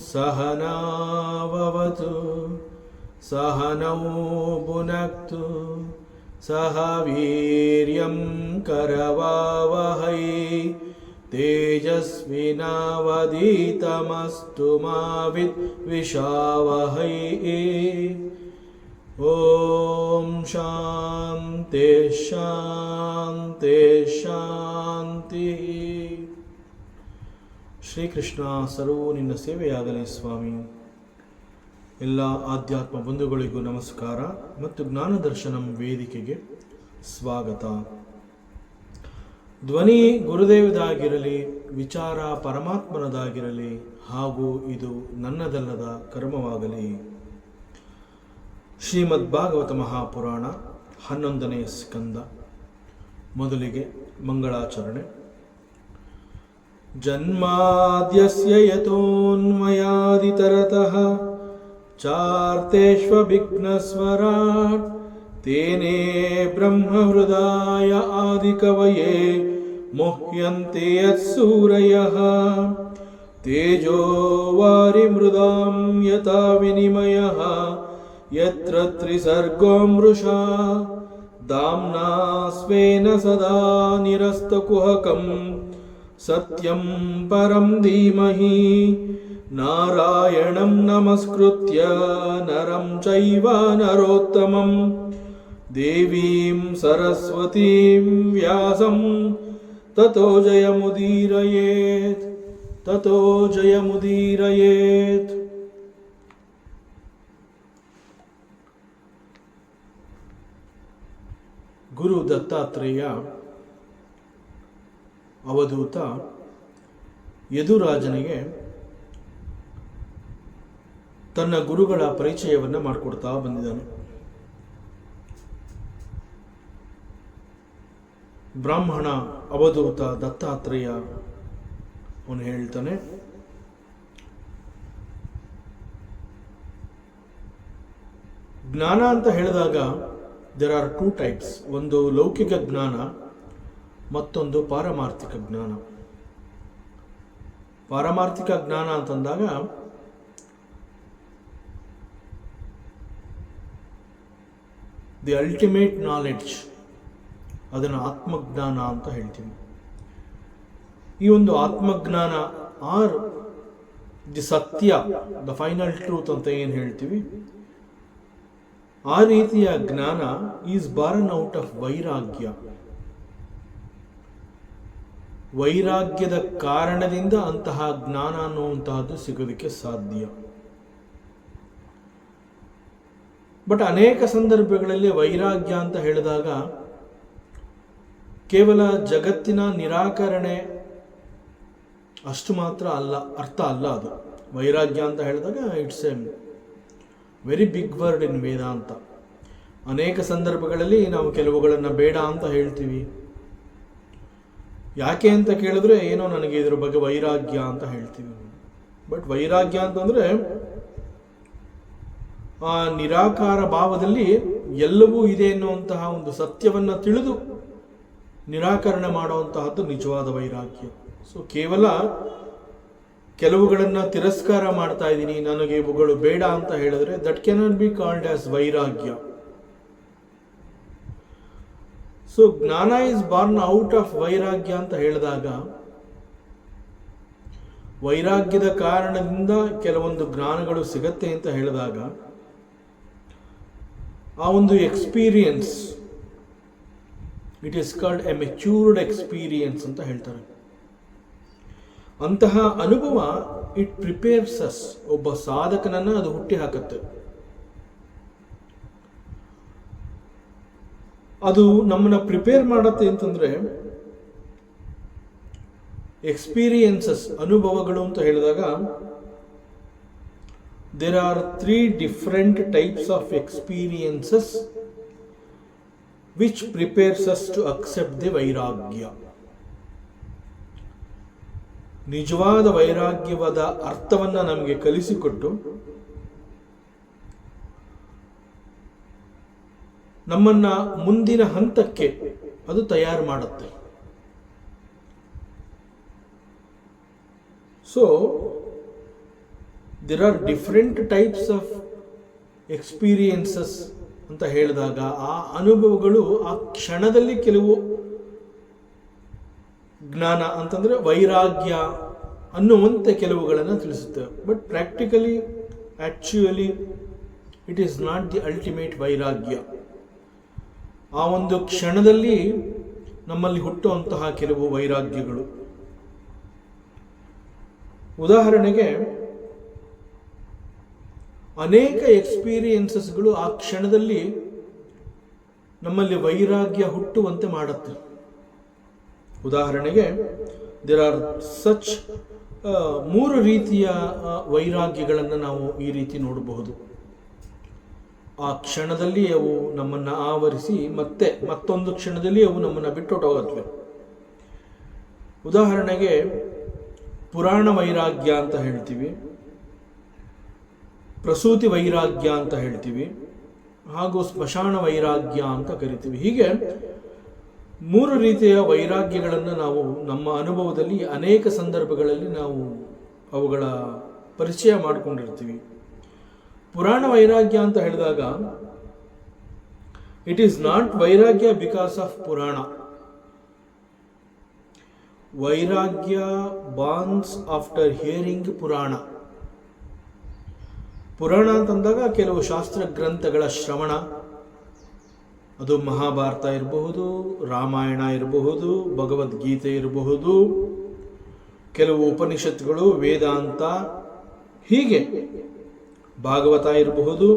सहनाववतु सहनौ भुनक्तु सह वीर्यं करवावहै तेजस्विनावधीतमस्तु मा विद्विषावहै। ओम शांति शांति शांति। ಶ್ರೀಕೃಷ್ಣ ಸರ್ವೂ ನಿನ್ನ ಸೇವೆಯಾಗಲಿ ಸ್ವಾಮಿ. ಎಲ್ಲ ಆಧ್ಯಾತ್ಮ ಬಂಧುಗಳಿಗೂ ನಮಸ್ಕಾರ ಮತ್ತು ಜ್ಞಾನದರ್ಶನಂ ವೇದಿಕೆಗೆ ಸ್ವಾಗತ. ಧ್ವನಿ ಗುರುದೇವದಾಗಿರಲಿ, ವಿಚಾರ ಪರಮಾತ್ಮನದಾಗಿರಲಿ, ಹಾಗೂ ಇದು ನನ್ನದಲ್ಲದ ಕರ್ಮವಾಗಲಿ. ಶ್ರೀಮದ್ ಭಾಗವತ ಮಹಾಪುರಾಣ 11ನೇ ಸ್ಕಂದ. ಮೊದಲಿಗೆ ಮಂಗಳಾಚರಣೆ. ಜನ್ಮಾದ್ಯಸ್ಯ ಯತೋನ್ಮಯಾದಿತರತಃ ಚಾರ್ತೇಷ್ವವಿಘ್ನಸ್ವರಾಟ್ ತೇನೇ ಬ್ರಹ್ಮಹೃದಾಯ ಆದಿಕವಯೇ ಮುಹ್ಯಂತೆ ಯತ್ಸೂರಯಃ ತೇಜೋ ವಾರಿಮೃದಾಂ ಯಥಾ ವಿನಿಮಯಃ ಯತ್ರ ತ್ರಿಸರ್ಗೋ ಮೃಷಾ ಧಾಮ್ನಾ ಸ್ವೇನ ಸದಾ ನಿರಸ್ತಕುಹಕಂ ಸತ್ಯಂ ಪರಂ ಧೀಮಹಿ ನಾರಾಯಣಂ ನಮಸ್ಕೃತ್ಯ ನರಂ ಚೈವ ನರೋತ್ತಮಂ ದೇವೀಂ ಸರಸ್ವತೀಂ ವ್ಯಾಸಂ ತತೋ ಜಯಮುದೀರಯೇತ್ ತತೋ ಜಯಮುದೀರಯೇತ್. ಗುರು ದತ್ತಾತ್ರೇಯ ಅವಧೂತ ಯದುರಾಜನಿಗೆ ತನ್ನ ಗುರುಗಳ ಪರಿಚಯವನ್ನು ಮಾಡಿಕೊಡ್ತಾ ಬಂದಿದ್ದಾನೆ. ಬ್ರಾಹ್ಮಣ ಅವಧೂತ ದತ್ತಾತ್ರೇಯ ಅವನು ಹೇಳ್ತಾನೆ, ಜ್ಞಾನ ಅಂತ ಹೇಳಿದಾಗ ದೇರ್ ಆರ್ 2 ಟೈಪ್ಸ್. ಒಂದು ಲೌಕಿಕ ಜ್ಞಾನ, ಮತ್ತೊಂದು ಪಾರಮಾರ್ಥಿಕ ಜ್ಞಾನ. ಪಾರಮಾರ್ಥಿಕ ಜ್ಞಾನ ಅಂತಂದಾಗ ದಿ ಅಲ್ಟಿಮೇಟ್ ನಾಲೆಡ್ಜ್, ಅದನ್ನು ಆತ್ಮಜ್ಞಾನ ಅಂತ ಹೇಳ್ತೀವಿ. ಈ ಒಂದು ಆತ್ಮಜ್ಞಾನ ಆರ್ ದಿ ಸತ್ಯ, ದ ಫೈನಲ್ ಟ್ರೂತ್ ಅಂತ ಏನು ಹೇಳ್ತೀವಿ, ಆ ರೀತಿಯ ಜ್ಞಾನ ಈಸ್ ಬಾರ್ನ್ ಔಟ್ ಆಫ್ ವೈರಾಗ್ಯ. ವೈರಾಗ್ಯದ ಕಾರಣದಿಂದ ಅಂತಹ ಜ್ಞಾನ ಅನ್ನುವಂತಹದ್ದು ಸಿಗೋದಕ್ಕೆ ಸಾಧ್ಯ. ಬಟ್ ಅನೇಕ ಸಂದರ್ಭಗಳಲ್ಲಿ ವೈರಾಗ್ಯ ಅಂತ ಹೇಳಿದಾಗ ಕೇವಲ ಜಗತ್ತಿನ ನಿರಾಕರಣೆ ಅಷ್ಟು ಮಾತ್ರ ಅರ್ಥ ಅಲ್ಲ ಅದು. ವೈರಾಗ್ಯ ಅಂತ ಹೇಳಿದಾಗ it's a very big word in Vedanta. ಅನೇಕ ಸಂದರ್ಭಗಳಲ್ಲಿ ನಾವು ಕೆಲವುಗಳನ್ನು ಬೇಡ ಅಂತ ಹೇಳ್ತೀವಿ. ಯಾಕೆ ಅಂತ ಕೇಳಿದ್ರೆ ಏನೋ ನನಗೆ ಇದರ ಬಗ್ಗೆ ವೈರಾಗ್ಯ ಅಂತ ಹೇಳ್ತೀವಿ. ಬಟ್ ವೈರಾಗ್ಯ ಅಂತಂದ್ರೆ ಆ ನಿರಾಕಾರ ಭಾವದಲ್ಲಿ ಎಲ್ಲವೂ ಇದೆ ಎನ್ನುವಂತಹ ಒಂದು ಸತ್ಯವನ್ನು ತಿಳಿದು ನಿರಾಕರಣೆ ಮಾಡುವಂತಹದ್ದು ನಿಜವಾದ ವೈರಾಗ್ಯ. ಸೊ ಕೇವಲ ಕೆಲವುಗಳನ್ನು ತಿರಸ್ಕಾರ ಮಾಡ್ತಾ ಇದ್ದೀನಿ, ನನಗೆ ಇವುಗಳು ಬೇಡ ಅಂತ ಹೇಳಿದ್ರೆ that cannot be called as ವೈರಾಗ್ಯ. ಸೊ ಜ್ಞಾನ ಇಸ್ ಬಾರ್ನ್ ಔಟ್ ಆಫ್ ವೈರಾಗ್ಯ ಅಂತ ಹೇಳಿದಾಗ ವೈರಾಗ್ಯದ ಕಾರಣದಿಂದ ಕೆಲವೊಂದು ಜ್ಞಾನಗಳು ಸಿಗತ್ತೆ ಅಂತ ಹೇಳಿದಾಗ ಆ ಒಂದು experience, it is called A matured experience ಅಂತ ಹೇಳ್ತಾರೆ. ಅಂತಹ ಅನುಭವ ಇಟ್ ಪ್ರಿಪೇರ್ಸ್ ಅಸ್, ಒಬ್ಬ ಸಾಧಕನನ್ನ ಅದು ಹುಟ್ಟಿ ಹಾಕುತ್ತೆ. ಅದು ನಮ್ಮನ್ನ ಪ್ರಿಪೇರ್ ಮಾಡತ್ತೆ ಅಂತಂದರೆ, ಎಕ್ಸ್ಪೀರಿಯನ್ಸಸ್, ಅನುಭವಗಳು ಅಂತ ಹೇಳಿದಾಗ there are 3 different types of experiences which prepares us to accept the vairagya. ನಿಜವಾದ ವೈರಾಗ್ಯವಾದ ಅರ್ಥವನ್ನು ನಮಗೆ ಕಲಿಸಿಕೊಟ್ಟು ನಮ್ಮನ್ನ ಮುಂದಿನ ಹಂತಕ್ಕೆ ಅದು ತಯಾರು ಮಾಡುತ್ತೆ. So there are different types of experiences ಅಂತ ಹೇಳಿದಾಗ ಆ ಅನುಭವಗಳು ಆ ಕ್ಷಣದಲ್ಲಿ ಕೆಲವು ಜ್ಞಾನ ಅಂತಂದರೆ ವೈರಾಗ್ಯ ಅನ್ನುವಂತೆ ಕೆಲವುಗಳನ್ನು ತಿಳಿಸುತ್ತೇವೆ. But practically actually it is not the ultimate ವೈರಾಗ್ಯ. ಆ ಒಂದು ಕ್ಷಣದಲ್ಲಿ ನಮ್ಮಲ್ಲಿ ಹುಟ್ಟುವಂತಹ ಕೆಲವು ವೈರಾಗ್ಯಗಳು. ಉದಾಹರಣೆಗೆ, ಅನೇಕ ಎಕ್ಸ್ಪೀರಿಯನ್ಸಸ್ಗಳು ಆ ಕ್ಷಣದಲ್ಲಿ ನಮ್ಮಲ್ಲಿ ವೈರಾಗ್ಯ ಹುಟ್ಟುವಂತೆ ಮಾಡುತ್ತೆ. ಉದಾಹರಣೆಗೆ, ದೇರ್ ಆರ್ ಸಚ್ 3 ರೀತಿಯ ವೈರಾಗ್ಯಗಳನ್ನು ನಾವು ಈ ರೀತಿ ನೋಡಬಹುದು. ಆ ಕ್ಷಣದಲ್ಲಿ ಅವು ನಮ್ಮನ್ನು ಆವರಿಸಿ ಮತ್ತೊಂದು ಕ್ಷಣದಲ್ಲಿ ಅವು ನಮ್ಮನ್ನು ಬಿಟ್ಟೊಟ್ಟೋಗತ್ವೆ. ಉದಾಹರಣೆಗೆ, ಪುರಾಣ ವೈರಾಗ್ಯ ಅಂತ ಹೇಳ್ತೀವಿ, ಪ್ರಸೂತಿ ವೈರಾಗ್ಯ ಅಂತ ಹೇಳ್ತೀವಿ, ಹಾಗೂ ಸ್ಮಶಾನ ವೈರಾಗ್ಯ ಅಂತ ಕರಿತೀವಿ. ಹೀಗೆ 3 ರೀತಿಯ ವೈರಾಗ್ಯಗಳನ್ನು ನಾವು ನಮ್ಮ ಅನುಭವದಲ್ಲಿ ಅನೇಕ ಸಂದರ್ಭಗಳಲ್ಲಿ ನಾವು ಅವುಗಳ ಪರಿಚಯ ಮಾಡಿಕೊಂಡಿರ್ತೀವಿ. ಪುರಾಣ ವೈರಾಗ್ಯ ಅಂತ ಹೇಳಿದಾಗ ಇಟ್ ಈಸ್ ನಾಟ್ ವೈರಾಗ್ಯ ಬಿಕಾಸ್ ಆಫ್ ಪುರಾಣ. ವೈರಾಗ್ಯ ಬಾರ್ನ್ಸ್ ಆಫ್ಟರ್ ಹಿಯರಿಂಗ್ ಪುರಾಣ. ಪುರಾಣ ಅಂತಂದಾಗ ಕೆಲವು ಶಾಸ್ತ್ರ ಗ್ರಂಥಗಳ ಶ್ರವಣ, ಅದು ಮಹಾಭಾರತ ಇರಬಹುದು, ರಾಮಾಯಣ ಇರಬಹುದು, ಭಗವದ್ಗೀತೆ ಇರಬಹುದು, ಕೆಲವು ಉಪನಿಷತ್ತುಗಳು, ವೇದಾಂತ, ಹೀಗೆ ಭಾಗವತ ಇರಬಹುದು.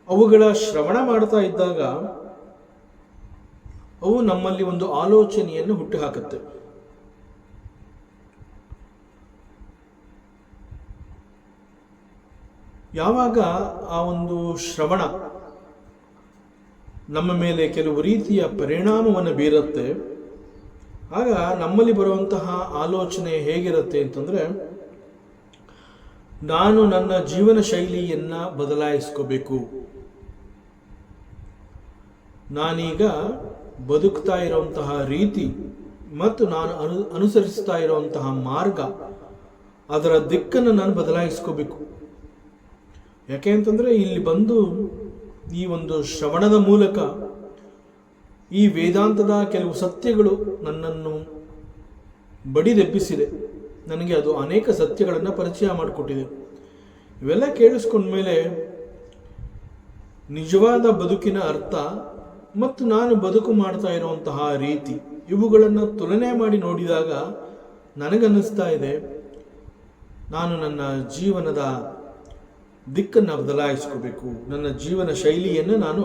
ಅವುಗಳ ಶ್ರವಣ ಮಾಡ್ತಾ ಇದ್ದಾಗ ಅವು ನಮ್ಮಲ್ಲಿ ಒಂದು ಆಲೋಚನೆಯನ್ನು ಹುಟ್ಟುಹಾಕುತ್ತೆ. ಯಾವಾಗ ಆ ಒಂದು ಶ್ರವಣ ನಮ್ಮ ಮೇಲೆ ಕೆಲವು ರೀತಿಯ ಪರಿಣಾಮವನ್ನು ಬೀರುತ್ತೆ, ಆಗ ನಮ್ಮಲ್ಲಿ ಬರುವಂತಹ ಆಲೋಚನೆ ಹೇಗಿರುತ್ತೆ ಅಂತಂದರೆ, ನಾನು ನನ್ನ ಜೀವನ ಶೈಲಿಯನ್ನು ಬದಲಾಯಿಸ್ಕೋಬೇಕು, ನಾನೀಗ ಬದುಕ್ತಾ ಇರುವಂತಹ ರೀತಿ ಮತ್ತು ನಾನು ಅನುಸರಿಸ್ತಾ ಇರುವಂತಹ ಮಾರ್ಗ, ಅದರ ದಿಕ್ಕನ್ನು ನಾನು ಬದಲಾಯಿಸ್ಕೋಬೇಕು. ಯಾಕೆ ಅಂತಂದರೆ, ಇಲ್ಲಿ ಬಂದು ಈ ಒಂದು ಶ್ರವಣದ ಮೂಲಕ ಈ ವೇದಾಂತದ ಕೆಲವು ಸತ್ಯಗಳು ನನ್ನನ್ನು ಬಡಿದೆಬ್ಬಿಸಿದೆ. ನನಗೆ ಅದು ಅನೇಕ ಸತ್ಯಗಳನ್ನು ಪರಿಚಯ ಮಾಡಿಕೊಟ್ಟಿದೆ. ಇವೆಲ್ಲ ಕೇಳಿಸ್ಕೊಂಡ್ಮೇಲೆ ನಿಜವಾದ ಬದುಕಿನ ಅರ್ಥ ಮತ್ತು ನಾನು ಬದುಕು ಮಾಡ್ತಾ ಇರುವಂತಹ ರೀತಿ ಇವುಗಳನ್ನು ತುಲನೆ ಮಾಡಿ ನೋಡಿದಾಗ ನನಗನ್ನಿಸ್ತಾ ಇದೆ, ನಾನು ನನ್ನ ಜೀವನದ ದಿಕ್ಕನ್ನು ಬದಲಾಯಿಸ್ಕೋಬೇಕು, ನನ್ನ ಜೀವನ ಶೈಲಿಯನ್ನು ನಾನು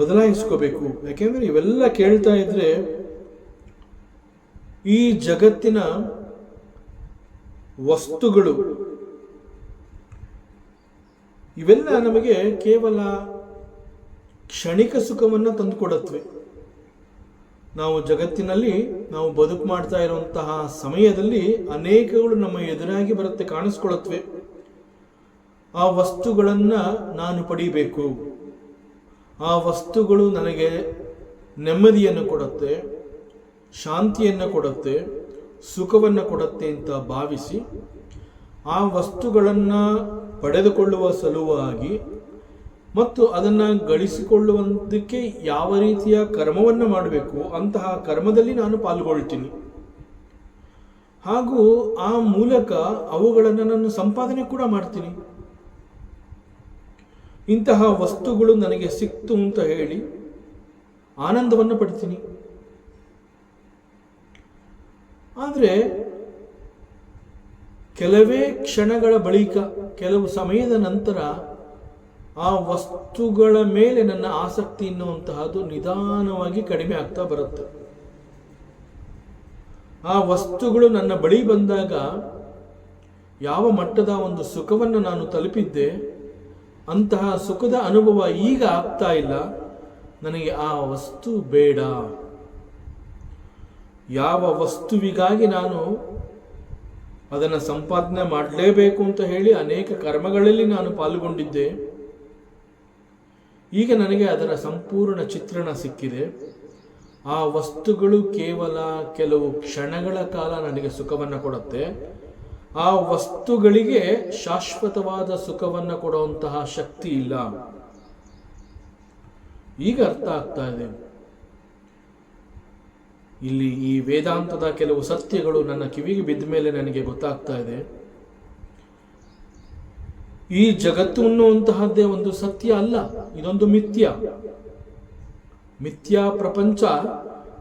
ಬದಲಾಯಿಸ್ಕೋಬೇಕು. ಯಾಕೆಂದರೆ ಇವೆಲ್ಲ ಕೇಳ್ತಾ ಇದ್ರೆ ಈ ಜಗತ್ತಿನ ವಸ್ತುಗಳು ಇವೆಲ್ಲ ನಮಗೆ ಕೇವಲ ಕ್ಷಣಿಕ ಸುಖವನ್ನು ತಂದುಕೊಡತ್ವೆ. ನಾವು ಜಗತ್ತಿನಲ್ಲಿ ನಾವು ಬದುಕು ಮಾಡ್ತಾ ಇರುವಂತಹ ಸಮಯದಲ್ಲಿ ಅನೇಕಗಳು ನಮ್ಮ ಎದುರಾಗಿ ಬರುತ್ತೆ, ಕಾಣಿಸ್ಕೊಳ್ಳುತ್ತವೆ. ಆ ವಸ್ತುಗಳನ್ನು ನಾನು ಪಡಿಬೇಕು, ಆ ವಸ್ತುಗಳು ನನಗೆ ನೆಮ್ಮದಿಯನ್ನು ಕೊಡುತ್ತೆ, ಶಾಂತಿಯನ್ನು ಕೊಡುತ್ತೆ, ಸುಖವನ್ನು ಕೊಡುತ್ತೆ ಅಂತ ಭಾವಿಸಿ ಆ ವಸ್ತುಗಳನ್ನು ಪಡೆದುಕೊಳ್ಳುವ ಸಲುವಾಗಿ ಮತ್ತು ಅದನ್ನು ಗಳಿಸಿಕೊಳ್ಳುವುದಕ್ಕೆ ಯಾವ ರೀತಿಯ ಕರ್ಮವನ್ನು ಮಾಡಬೇಕು ಅಂತಹ ಕರ್ಮದಲ್ಲಿ ನಾನು ಪಾಲ್ಗೊಳ್ತೀನಿ. ಹಾಗೂ ಆ ಮೂಲಕ ಅವುಗಳನ್ನು ನಾನು ಸಂಪಾದನೆ ಕೂಡ ಮಾಡ್ತೀನಿ. ಇಂತಹ ವಸ್ತುಗಳು ನನಗೆ ಸಿಕ್ತು ಅಂತ ಹೇಳಿ ಆನಂದವನ್ನು ಪಡ್ತೀನಿ. ಆದರೆ ಕೆಲವೇ ಕ್ಷಣಗಳ ಬಳಿಕ, ಕೆಲವು ಸಮಯದ ನಂತರ ಆ ವಸ್ತುಗಳ ಮೇಲೆ ನನ್ನ ಆಸಕ್ತಿ ಎನ್ನುವಂತಹದ್ದು ನಿಧಾನವಾಗಿ ಕಡಿಮೆ ಆಗ್ತಾ ಬರುತ್ತೆ. ಆ ವಸ್ತುಗಳು ನನ್ನ ಬಳಿ ಬಂದಾಗ ಯಾವ ಮಟ್ಟದ ಒಂದು ಸುಖವನ್ನು ನಾನು ತಲುಪಿದ್ದೆ, ಅಂತಹ ಸುಖದ ಅನುಭವ ಈಗ ಆಗ್ತಾ ಇಲ್ಲ. ನನಗೆ ಆ ವಸ್ತು ಬೇಡ. ಯಾವ ವಸ್ತುವಿಗಾಗಿ ನಾನು ಅದನ್ನು ಸಂಪಾದನೆ ಮಾಡಲೇಬೇಕು ಅಂತ ಹೇಳಿ ಅನೇಕ ಕರ್ಮಗಳಲ್ಲಿ ನಾನು ಪಾಲ್ಗೊಂಡಿದ್ದೆ, ಈಗ ನನಗೆ ಅದರ ಸಂಪೂರ್ಣ ಚಿತ್ರಣ ಸಿಕ್ಕಿದೆ. ಆ ವಸ್ತುಗಳು ಕೇವಲ ಕೆಲವು ಕ್ಷಣಗಳ ಕಾಲ ನನಗೆ ಸುಖವನ್ನು ಕೊಡುತ್ತೆ. ಆ ವಸ್ತುಗಳಿಗೆ ಶಾಶ್ವತವಾದ ಸುಖವನ್ನು ಕೊಡುವಂತಹ ಶಕ್ತಿ ಇಲ್ಲ. ಈಗ ಅರ್ಥ ಆಗ್ತಾ ಇದೆ. ಇಲ್ಲಿ ಈ ವೇದಾಂತದ ಕೆಲವು ಸತ್ಯಗಳು ನನ್ನ ಕಿವಿಗೆ ಬಿದ್ದ ಮೇಲೆ ನನಗೆ ಗೊತ್ತಾಗ್ತಾ ಇದೆ. ಈ ಜಗತ್ತು ಅನ್ನುವಂತಹದ್ದೇ ಒಂದು ಸತ್ಯ ಅಲ್ಲ, ಇದೊಂದು ಮಿಥ್ಯಾ ಪ್ರಪಂಚ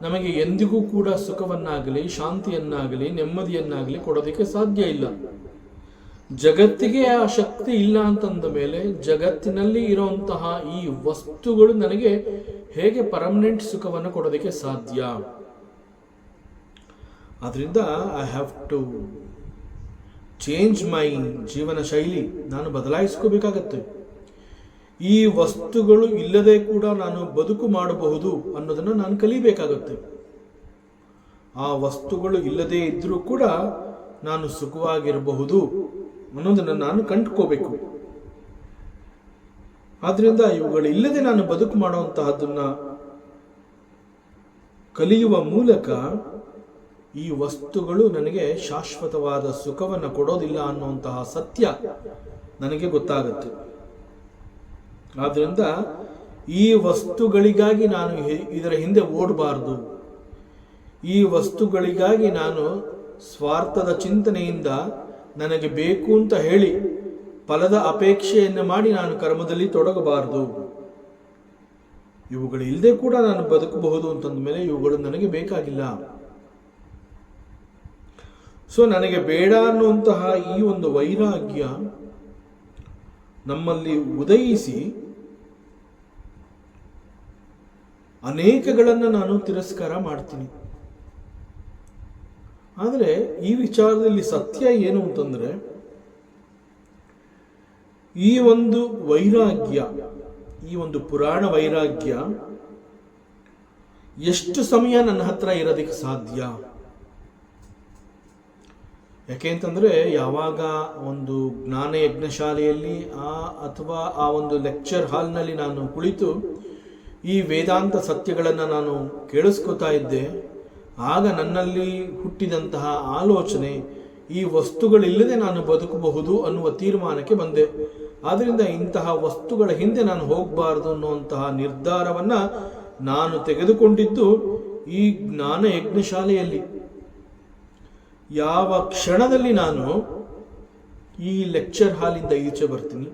ನಮಗೆ ಎಂದಿಗೂ ಕೂಡ ಸುಖವನ್ನಾಗಲಿ, ಶಾಂತಿಯನ್ನಾಗಲಿ, ನೆಮ್ಮದಿಯನ್ನಾಗಲಿ ಕೊಡೋದಕ್ಕೆ ಸಾಧ್ಯ ಇಲ್ಲ. ಜಗತ್ತಿಗೆ ಆ ಶಕ್ತಿ ಇಲ್ಲ ಅಂತಂದ ಮೇಲೆ ಜಗತ್ತಿನಲ್ಲಿ ಇರುವಂತಹ ಈ ವಸ್ತುಗಳು ನನಗೆ ಹೇಗೆ ಪರ್ಮನೆಂಟ್ ಸುಖವನ್ನು ಕೊಡೋದಕ್ಕೆ ಸಾಧ್ಯ? ಆದ್ರಿಂದ I have to change my ಜೀವನ ಶೈಲಿ. ನಾನು ಬದಲಾಯಿಸ್ಕೋಬೇಕಾಗತ್ತೆ. ಈ ವಸ್ತುಗಳು ಇಲ್ಲದೆ ಕೂಡ ನಾನು ಬದುಕು ಮಾಡಬಹುದು ಅನ್ನೋದನ್ನು ನಾನು ಕಲಿಬೇಕಾಗುತ್ತೆ. ಆ ವಸ್ತುಗಳು ಇಲ್ಲದೆ ಇದ್ರೂ ಕೂಡ ನಾನು ಸುಖವಾಗಿರಬಹುದು ಅನ್ನೋದನ್ನು ನಾನು ಕಂಡುಕೋಬೇಕು. ಆದ್ರಿಂದ ಇವುಗಳು ಇಲ್ಲದೆ ನಾನು ಬದುಕು ಮಾಡುವಂತಹದನ್ನ ಕಲಿಯುವ ಮೂಲಕ ಈ ವಸ್ತುಗಳು ನನಗೆ ಶಾಶ್ವತವಾದ ಸುಖವನ್ನು ಕೊಡೋದಿಲ್ಲ ಅನ್ನುವಂತಹ ಸತ್ಯ ನನಗೆ ಗೊತ್ತಾಗುತ್ತೆ. ಆದ್ರಿಂದ ಈ ವಸ್ತುಗಳಿಗಾಗಿ ನಾನು ಇದರ ಹಿಂದೆ ಓಡಬಾರದು. ಈ ವಸ್ತುಗಳಿಗಾಗಿ ನಾನು ಸ್ವಾರ್ಥದ ಚಿಂತನೆಯಿಂದ ನನಗೆ ಬೇಕು ಅಂತ ಹೇಳಿ ಫಲದ ಅಪೇಕ್ಷೆಯನ್ನು ಮಾಡಿ ನಾನು ಕರ್ಮದಲ್ಲಿ ತೊಡಗಬಾರದು. ಇವುಗಳು ಇಲ್ಲದೆ ಕೂಡ ನಾನು ಬದುಕಬಹುದು ಅಂತಂದ ಮೇಲೆ ಇವುಗಳು ನನಗೆ ಬೇಕಾಗಿಲ್ಲ. ಸೊ ನನಗೆ ಬೇಡ ಅನ್ನುವಂತಹ ಈ ಒಂದು ವೈರಾಗ್ಯ ನಮ್ಮಲ್ಲಿ ಉದಯಿಸಿ ಅನೇಕಗಳನ್ನು ನಾನು ತಿರಸ್ಕಾರ ಮಾಡ್ತೀನಿ. ಆದರೆ ಈ ವಿಚಾರದಲ್ಲಿ ಸತ್ಯ ಏನು ಅಂತಂದ್ರೆ, ಈ ಒಂದು ವೈರಾಗ್ಯ, ಈ ಒಂದು ಪುರಾಣ ವೈರಾಗ್ಯ ಎಷ್ಟು ಸಮಯ ನನ್ನ ಹತ್ರ ಇರೋದಕ್ಕೆ ಸಾಧ್ಯ? ಯಾಕೆ ಅಂತಂದ್ರೆ, ಯಾವಾಗ ಒಂದು ಜ್ಞಾನ ಯಜ್ಞಶಾಲೆಯಲ್ಲಿ ಅಥವಾ ಆ ಒಂದು ಲೆಕ್ಚರ್ ಹಾಲ್ನಲ್ಲಿ ನಾನು ಕುಳಿತು ಈ ವೇದಾಂತ ಸತ್ಯಗಳನ್ನು ನಾನು ಕೇಳಿಸ್ಕೊತಾ ಇದ್ದೆ, ಆಗ ನನ್ನಲ್ಲಿ ಹುಟ್ಟಿದಂತಹ ಆಲೋಚನೆ ಈ ವಸ್ತುಗಳಿಲ್ಲದೆ ನಾನು ಬದುಕಬಹುದು ಅನ್ನುವ ತೀರ್ಮಾನಕ್ಕೆ ಬಂದೆ. ಆದ್ದರಿಂದ ಇಂತಹ ವಸ್ತುಗಳ ಹಿಂದೆ ನಾನು ಹೋಗಬಾರದು ಅನ್ನುವಂತಹ ನಿರ್ಧಾರವನ್ನ ನಾನು ತೆಗೆದುಕೊಂಡಿದ್ದು ಈ ಜ್ಞಾನ ಯಜ್ಞಶಾಲೆಯಲ್ಲಿ. ಯಾವ ಕ್ಷಣದಲ್ಲಿ ನಾನು ಈ ಲೆಕ್ಚರ್ ಹಾಲಿಂದ ಈಚೆ ಬರ್ತೀನಿ,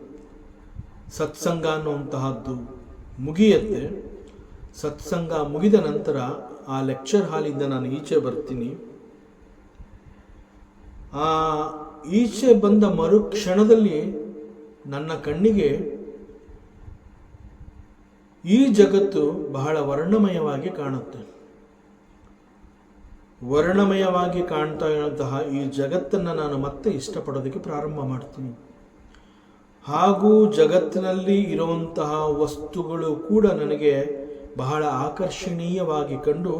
ಸತ್ಸಂಗ ಅನ್ನುವಂತಹದ್ದು ಮುಗಿಯತ್ತೆ. ಸತ್ಸಂಗ ಮುಗಿದ ನಂತರ ಆ ಲೆಕ್ಚರ್ ಹಾಲಿಂದ ನಾನು ಈಚೆ ಬರ್ತೀನಿ. ಆ ಈಚೆ ಬಂದ ಮರುಕ್ಷಣದಲ್ಲಿ ನನ್ನ ಕಣ್ಣಿಗೆ ಈ ಜಗತ್ತು ಬಹಳ ವರ್ಣಮಯವಾಗಿ ಕಾಣುತ್ತೆ. ವರ್ಣಮಯವಾಗಿ ಕಾಣ್ತಾ ಇರುವಂತಹ ಈ ಜಗತ್ತನ್ನು ನಾನು ಮತ್ತೆ ಇಷ್ಟಪಡೋದಕ್ಕೆ ಪ್ರಾರಂಭ ಮಾಡ್ತೀನಿ. ಹಾಗೂ ಜಗತ್ತಿನಲ್ಲಿ ಇರುವಂತಹ ವಸ್ತುಗಳು ಕೂಡ ನನಗೆ ಬಹಳ ಆಕರ್ಷಣೀಯವಾಗಿ ಕಂಡು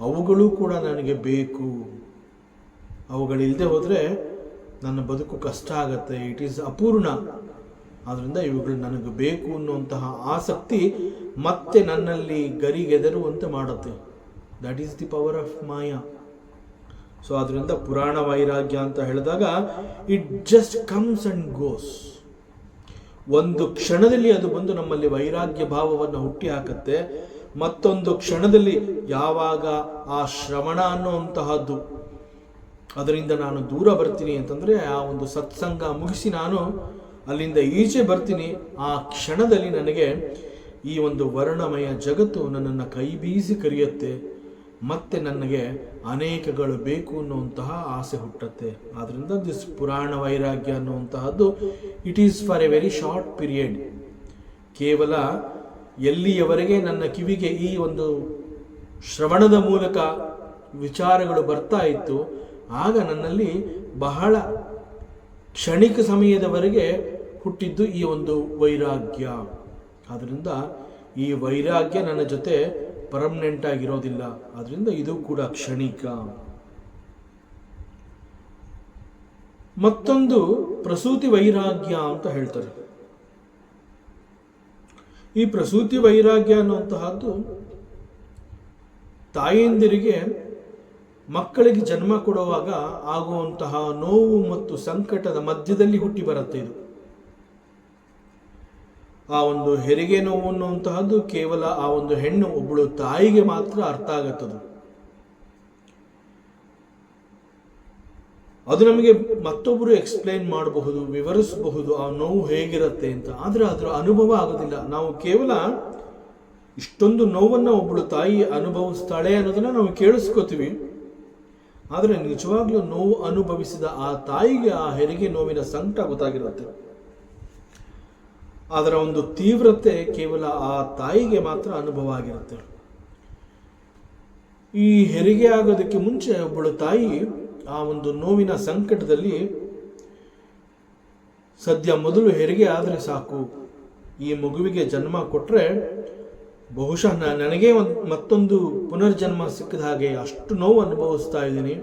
ಅವುಗಳು ಕೂಡ ನನಗೆ ಬೇಕು. ಅವುಗಳಿಲ್ಲದೆ ಹೋದರೆ ನನ್ನ ಬದುಕು ಕಷ್ಟ ಆಗತ್ತೆ, ಇಟ್ ಈಸ್ ಅಪೂರ್ಣ. ಆದ್ದರಿಂದ ಇವುಗಳು ನನಗೆ ಬೇಕು ಅನ್ನುವಂತಹ ಆಸಕ್ತಿ ಮತ್ತೆ ನನ್ನಲ್ಲಿ ಗರಿಗೆದರುವಂತೆ ಮಾಡುತ್ತೆ. That is the power of Maya. So ಅದರಿಂದ ಪುರಾಣ ವೈರಾಗ್ಯ ಅಂತ ಹೇಳಿದಾಗ it just comes and goes. ಒಂದು ಕ್ಷಣದಲ್ಲಿ ಅದು ಬಂದು ನಮ್ಮಲ್ಲಿ ವೈರಾಗ್ಯ ಭಾವವನ್ನು ಹುಟ್ಟಿ ಹಾಕತ್ತೆ. ಮತ್ತೊಂದು ಕ್ಷಣದಲ್ಲಿ ಯಾವಾಗ ಆ ಶ್ರವಣ ಅನ್ನುವಂತಹದ್ದು ಅದರಿಂದ ನಾನು ದೂರ ಬರ್ತೀನಿ ಅಂತಂದರೆ, ಆ ಒಂದು ಸತ್ಸಂಗ ಮುಗಿಸಿ ನಾನು ಅಲ್ಲಿಂದ ಈಚೆ ಬರ್ತೀನಿ, ಆ ಕ್ಷಣದಲ್ಲಿ ನನಗೆ ಈ ಒಂದು ವರ್ಣಮಯ ಜಗತ್ತು ನನ್ನನ್ನು ಕೈ ಬೀಸಿ ಕರೆಯುತ್ತೆ. ಮತ್ತೆ ನನಗೆ ಅನೇಕಗಳು ಬೇಕು ಅನ್ನುವಂತಹ ಆಸೆ ಹುಟ್ಟುತ್ತೆ. ಆದ್ದರಿಂದ ದಿಸ್ ಪುರಾಣ ವೈರಾಗ್ಯ ಅನ್ನುವಂತಹದ್ದು it is for a very short period. ಕೇವಲ ಎಲ್ಲಿಯವರೆಗೆ ನನ್ನ ಕಿವಿಗೆ ಈ ಒಂದು ಶ್ರವಣದ ಮೂಲಕ ವಿಚಾರಗಳು ಬರ್ತಾ ಇತ್ತು, ಆಗ ನನ್ನಲ್ಲಿ ಬಹಳ ಕ್ಷಣಿಕ ಸಮಯದವರೆಗೆ ಹುಟ್ಟಿದ್ದು ಈ ಒಂದು ವೈರಾಗ್ಯ. ಆದ್ದರಿಂದ ಈ ವೈರಾಗ್ಯ ನನ್ನ ಜೊತೆ ಪರ್ಮನೆಂಟ್ ಆಗಿರೋದಿಲ್ಲ, ಆದ್ದರಿಂದ ಇದು ಕೂಡ ಕ್ಷಣಿಕ. ಮತ್ತೊಂದು ಪ್ರಸೂತಿ ವೈರಾಗ್ಯ ಅಂತ ಹೇಳ್ತಾರೆ. ಈ ಪ್ರಸೂತಿ ವೈರಾಗ್ಯ ಅನ್ನುವಂತಹದ್ದು ತಾಯಂದಿರಿಗೆ ಮಕ್ಕಳಿಗೆ ಜನ್ಮ ಕೊಡುವಾಗ ಆಗುವಂತಹ ನೋವು ಮತ್ತು ಸಂಕಟದ ಮಧ್ಯದಲ್ಲಿ ಹುಟ್ಟಿ ಬರುತ್ತೆ. ಇದು ಆ ಒಂದು ಹೆರಿಗೆ ನೋವು ಅನ್ನುವಂತಹದ್ದು ಕೇವಲ ಆ ಒಂದು ಹೆಣ್ಣು ಒಬ್ಬಳು ತಾಯಿಗೆ ಮಾತ್ರ ಅರ್ಥ ಆಗುತ್ತದೆ. ಅದು ನಮಗೆ ಮತ್ತೊಬ್ಬರು ಎಕ್ಸ್ಪ್ಲೈನ್ ಮಾಡಬಹುದು, ವಿವರಿಸಬಹುದು ಆ ನೋವು ಹೇಗಿರುತ್ತೆ ಅಂತ. ಆದರೆ ಅದರ ಅನುಭವ ಆಗೋದಿಲ್ಲ. ನಾವು ಕೇವಲ ಇಷ್ಟೊಂದು ನೋವನ್ನು ಒಬ್ಬಳು ತಾಯಿ ಅನುಭವಿಸ್ತಾಳೆ ಅನ್ನೋದನ್ನ ನಾವು ಕೇಳಿಸ್ಕೋತೀವಿ. ಆದರೆ ನಿಜವಾಗ್ಲೂ ನೋವು ಅನುಭವಿಸಿದ ಆ ತಾಯಿಗೆ ಆ ಹೆರಿಗೆ ನೋವಿನ ಸಂಕಟ ಗೊತ್ತಾಗಿರುತ್ತೆ. ಅದರ ಒಂದು ತೀವ್ರತೆ ಕೇವಲ ಆ ತಾಯಿಗೆ ಮಾತ್ರ ಅನುಭವ ಆಗಿರುತ್ತೆ. ಈ ಹೆರಿಗೆ ಆಗೋದಕ್ಕೆ ಮುಂಚೆ ಒಬ್ಬಳು ತಾಯಿ ಆ ಒಂದು ನೋವಿನ ಸಂಕಟದಲ್ಲಿ ಸದ್ಯ ಮೊದಲು ಹೆರಿಗೆ ಆದರೆ ಸಾಕು, ಈ ಮಗುವಿಗೆ ಜನ್ಮ ಕೊಟ್ಟರೆ ಬಹುಶಃ ನನಗೇ ಮತ್ತೊಂದು ಪುನರ್ಜನ್ಮ ಸಿಕ್ಕಿದ ಹಾಗೆ ಅಷ್ಟು ನೋವು ಅನುಭವಿಸ್ತಾ ಇದ್ದೀನಿ,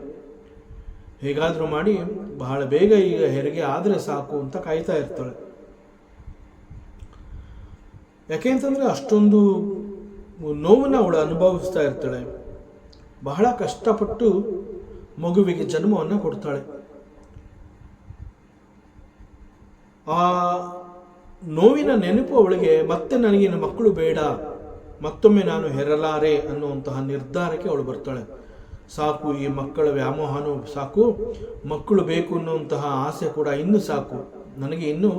ಹೇಗಾದರೂ ಮಾಡಿ ಬಹಳ ಬೇಗ ಈಗ ಹೆರಿಗೆ ಆದರೆ ಸಾಕು ಅಂತ ಕಾಯ್ತಾ ಇರ್ತಾಳೆ. ಯಾಕೆಂತಂದರೆ ಅಷ್ಟೊಂದು ನೋವನ್ನು ಅವಳು ಅನುಭವಿಸ್ತಾ ಇರ್ತಾಳೆ. ಬಹಳ ಕಷ್ಟಪಟ್ಟು ಮಗುವಿಗೆ ಜನ್ಮವನ್ನು ಕೊಡ್ತಾಳೆ. ಆ ನೋವಿನ ನೆನಪು ಅವಳಿಗೆ ಮತ್ತೆ ನನಗಿನ್ನು ಮಕ್ಕಳು ಬೇಡ, ಮತ್ತೊಮ್ಮೆ ನಾನು ಹೆರಲಾರೆ ಅನ್ನುವಂತಹ ನಿರ್ಧಾರಕ್ಕೆ ಅವಳು ಬರ್ತಾಳೆ. ಸಾಕು, ಈ ಮಕ್ಕಳ ವ್ಯಾಮೋಹನೂ ಸಾಕು, ಮಕ್ಕಳು ಬೇಕು ಅನ್ನುವಂತಹ ಆಸೆ ಕೂಡ ಇನ್ನು ಸಾಕು, ನನಗೆ ಇನ್ನೂ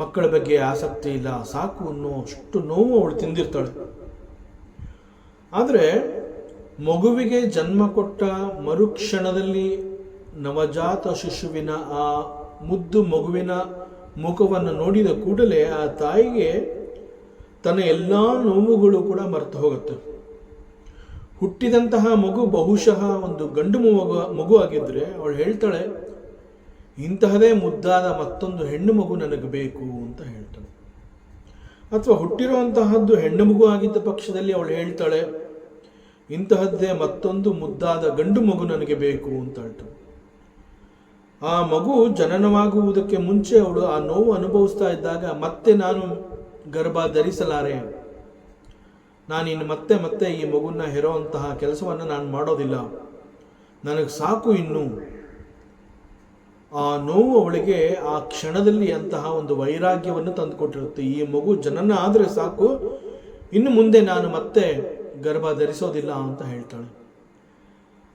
ಮಕ್ಕಳ ಬಗ್ಗೆ ಆಸಕ್ತಿ ಇಲ್ಲ, ಸಾಕು ಅನ್ನೋ ಅಷ್ಟು ನೋವು ಅವಳು ತಿಂದಿರ್ತಾಳೆ. ಆದರೆ ಮಗುವಿಗೆ ಜನ್ಮ ಕೊಟ್ಟ ಮರುಕ್ಷಣದಲ್ಲಿ ನವಜಾತ ಶಿಶುವಿನ ಆ ಮುದ್ದು ಮಗುವಿನ ಮುಖವನ್ನು ನೋಡಿದ ಕೂಡಲೇ ಆ ತಾಯಿಗೆ ತನ್ನ ಎಲ್ಲ ನೋವುಗಳು ಕೂಡ ಮರೆತು ಹೋಗುತ್ತೆ. ಹುಟ್ಟಿದಂತಹ ಮಗು ಬಹುಶಃ ಒಂದು ಗಂಡು ಮಗು ಆಗಿದ್ರೆ ಅವಳು ಹೇಳ್ತಾಳೆ, ಇಂತಹದೇ ಮುದ್ದಾದ ಮತ್ತೊಂದು ಹೆಣ್ಣು ಮಗು ನನಗೆ ಬೇಕು ಅಂತ ಹೇಳ್ತಾಳೆ. ಅಥವಾ ಹುಟ್ಟಿರುವಂತಹದ್ದು ಹೆಣ್ಣು ಮಗು ಆಗಿದ್ದ ಪಕ್ಷದಲ್ಲಿ ಅವಳು ಹೇಳ್ತಾಳೆ, ಇಂತಹದ್ದೇ ಮತ್ತೊಂದು ಮುದ್ದಾದ ಗಂಡು ಮಗು ನನಗೆ ಬೇಕು ಅಂತ ಹೇಳ್ತಾಳೆ. ಆ ಮಗು ಜನನವಾಗುವುದಕ್ಕೆ ಮುಂಚೆ ಅವಳು ಆ ನೋವು ಅನುಭವಿಸ್ತಾ ಇದ್ದಾಗ ಮತ್ತೆ ನಾನು ಗರ್ಭ ಧರಿಸಲಾರೆ, ನಾನಿನ್ನು ಮತ್ತೆ ಮತ್ತೆ ಈ ಮಗುನ ಹೆರುವಂತಹ ಕೆಲಸವನ್ನು ನಾನು ಮಾಡೋದಿಲ್ಲ, ನನಗೆ ಸಾಕು ಇನ್ನು. ಆ ನೋವು ಅವಳಿಗೆ ಆ ಕ್ಷಣದಲ್ಲಿ ಅಂತಹ ಒಂದು ವೈರಾಗ್ಯವನ್ನು ತಂದುಕೊಟ್ಟಿರುತ್ತೆ. ಈ ಮಗು ಜನನ ಆದರೆ ಸಾಕು, ಇನ್ನು ಮುಂದೆ ನಾನು ಮತ್ತೆ ಗರ್ಭ ಧರಿಸೋದಿಲ್ಲ ಅಂತ ಹೇಳ್ತಾಳೆ.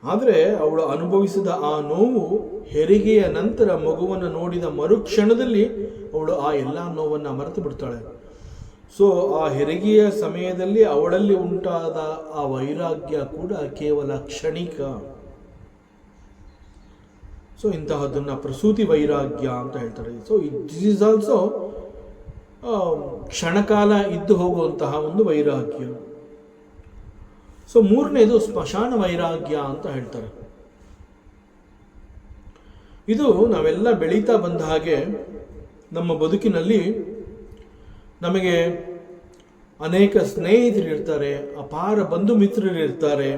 ಆದರೆ ಅವಳು ಅನುಭವಿಸಿದ ಆ ನೋವು ಹೆರಿಗೆಯ ನಂತರ ಮಗುವನ್ನು ನೋಡಿದ ಮರುಕ್ಷಣದಲ್ಲಿ ಅವಳು ಆ ಎಲ್ಲ ನೋವನ್ನು ಮರೆತು ಬಿಡ್ತಾಳೆ. ಸೊ ಆ ಹೆರಿಗೆಯ ಸಮಯದಲ್ಲಿ ಅವಳಲ್ಲಿ ಉಂಟಾದ ಆ ವೈರಾಗ್ಯ ಕೂಡ ಕೇವಲ ಕ್ಷಣಿಕ. ಸೊ ಇಂತಹದನ್ನ ಪ್ರಸೂತಿ ವೈರಾಗ್ಯ ಅಂತ ಹೇಳ್ತಾರೆ. ಸೊ ದಿಸ್ ಈಸ್ ಆಲ್ಸೋ ಕ್ಷಣಕಾಲ ಇದ್ದು ಹೋಗುವಂತಹ ಒಂದು ವೈರಾಗ್ಯ. ಸೊ ಮೂರನೇದು ಸ್ಮಶಾನ ವೈರಾಗ್ಯ ಅಂತ ಹೇಳ್ತಾರೆ. ಇದು ನಾವೆಲ್ಲ ಬೆಳೀತಾ ಬಂದ ಹಾಗೆ ನಮ್ಮ ಬದುಕಿನಲ್ಲಿ ನಮಗೆ ಅನೇಕ ಸ್ನೇಹಿತರಿರ್ತಾರೆ, ಅಪಾರ ಬಂಧು ಮಿತ್ರರಿರ್ತಾರೆ,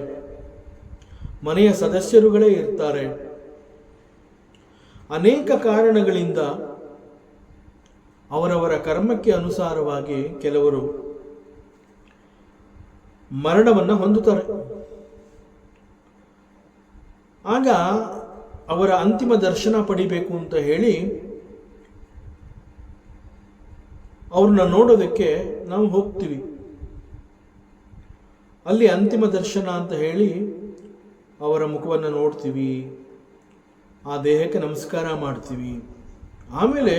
ಮನೆಯ ಸದಸ್ಯರುಗಳೇ ಇರ್ತಾರೆ. ಅನೇಕ ಕಾರಣಗಳಿಂದ ಅವರವರ ಕರ್ಮಕ್ಕೆ ಅನುಸಾರವಾಗಿ ಕೆಲವರು ಮರಣವನ್ನು ಹೊಂದುತ್ತಾರೆ. ಆಗ ಅವರ ಅಂತಿಮ ದರ್ಶನ ಪಡಿಬೇಕು ಅಂತ ಹೇಳಿ ಅವ್ರನ್ನ ನೋಡೋದಕ್ಕೆ ನಾವು ಹೋಗ್ತೀವಿ. ಅಲ್ಲಿ ಅಂತಿಮ ದರ್ಶನ ಅಂತ ಹೇಳಿ ಅವರ ಮುಖವನ್ನು ನೋಡ್ತೀವಿ, ಆ ದೇಹಕ್ಕೆ ನಮಸ್ಕಾರ ಮಾಡ್ತೀವಿ. ಆಮೇಲೆ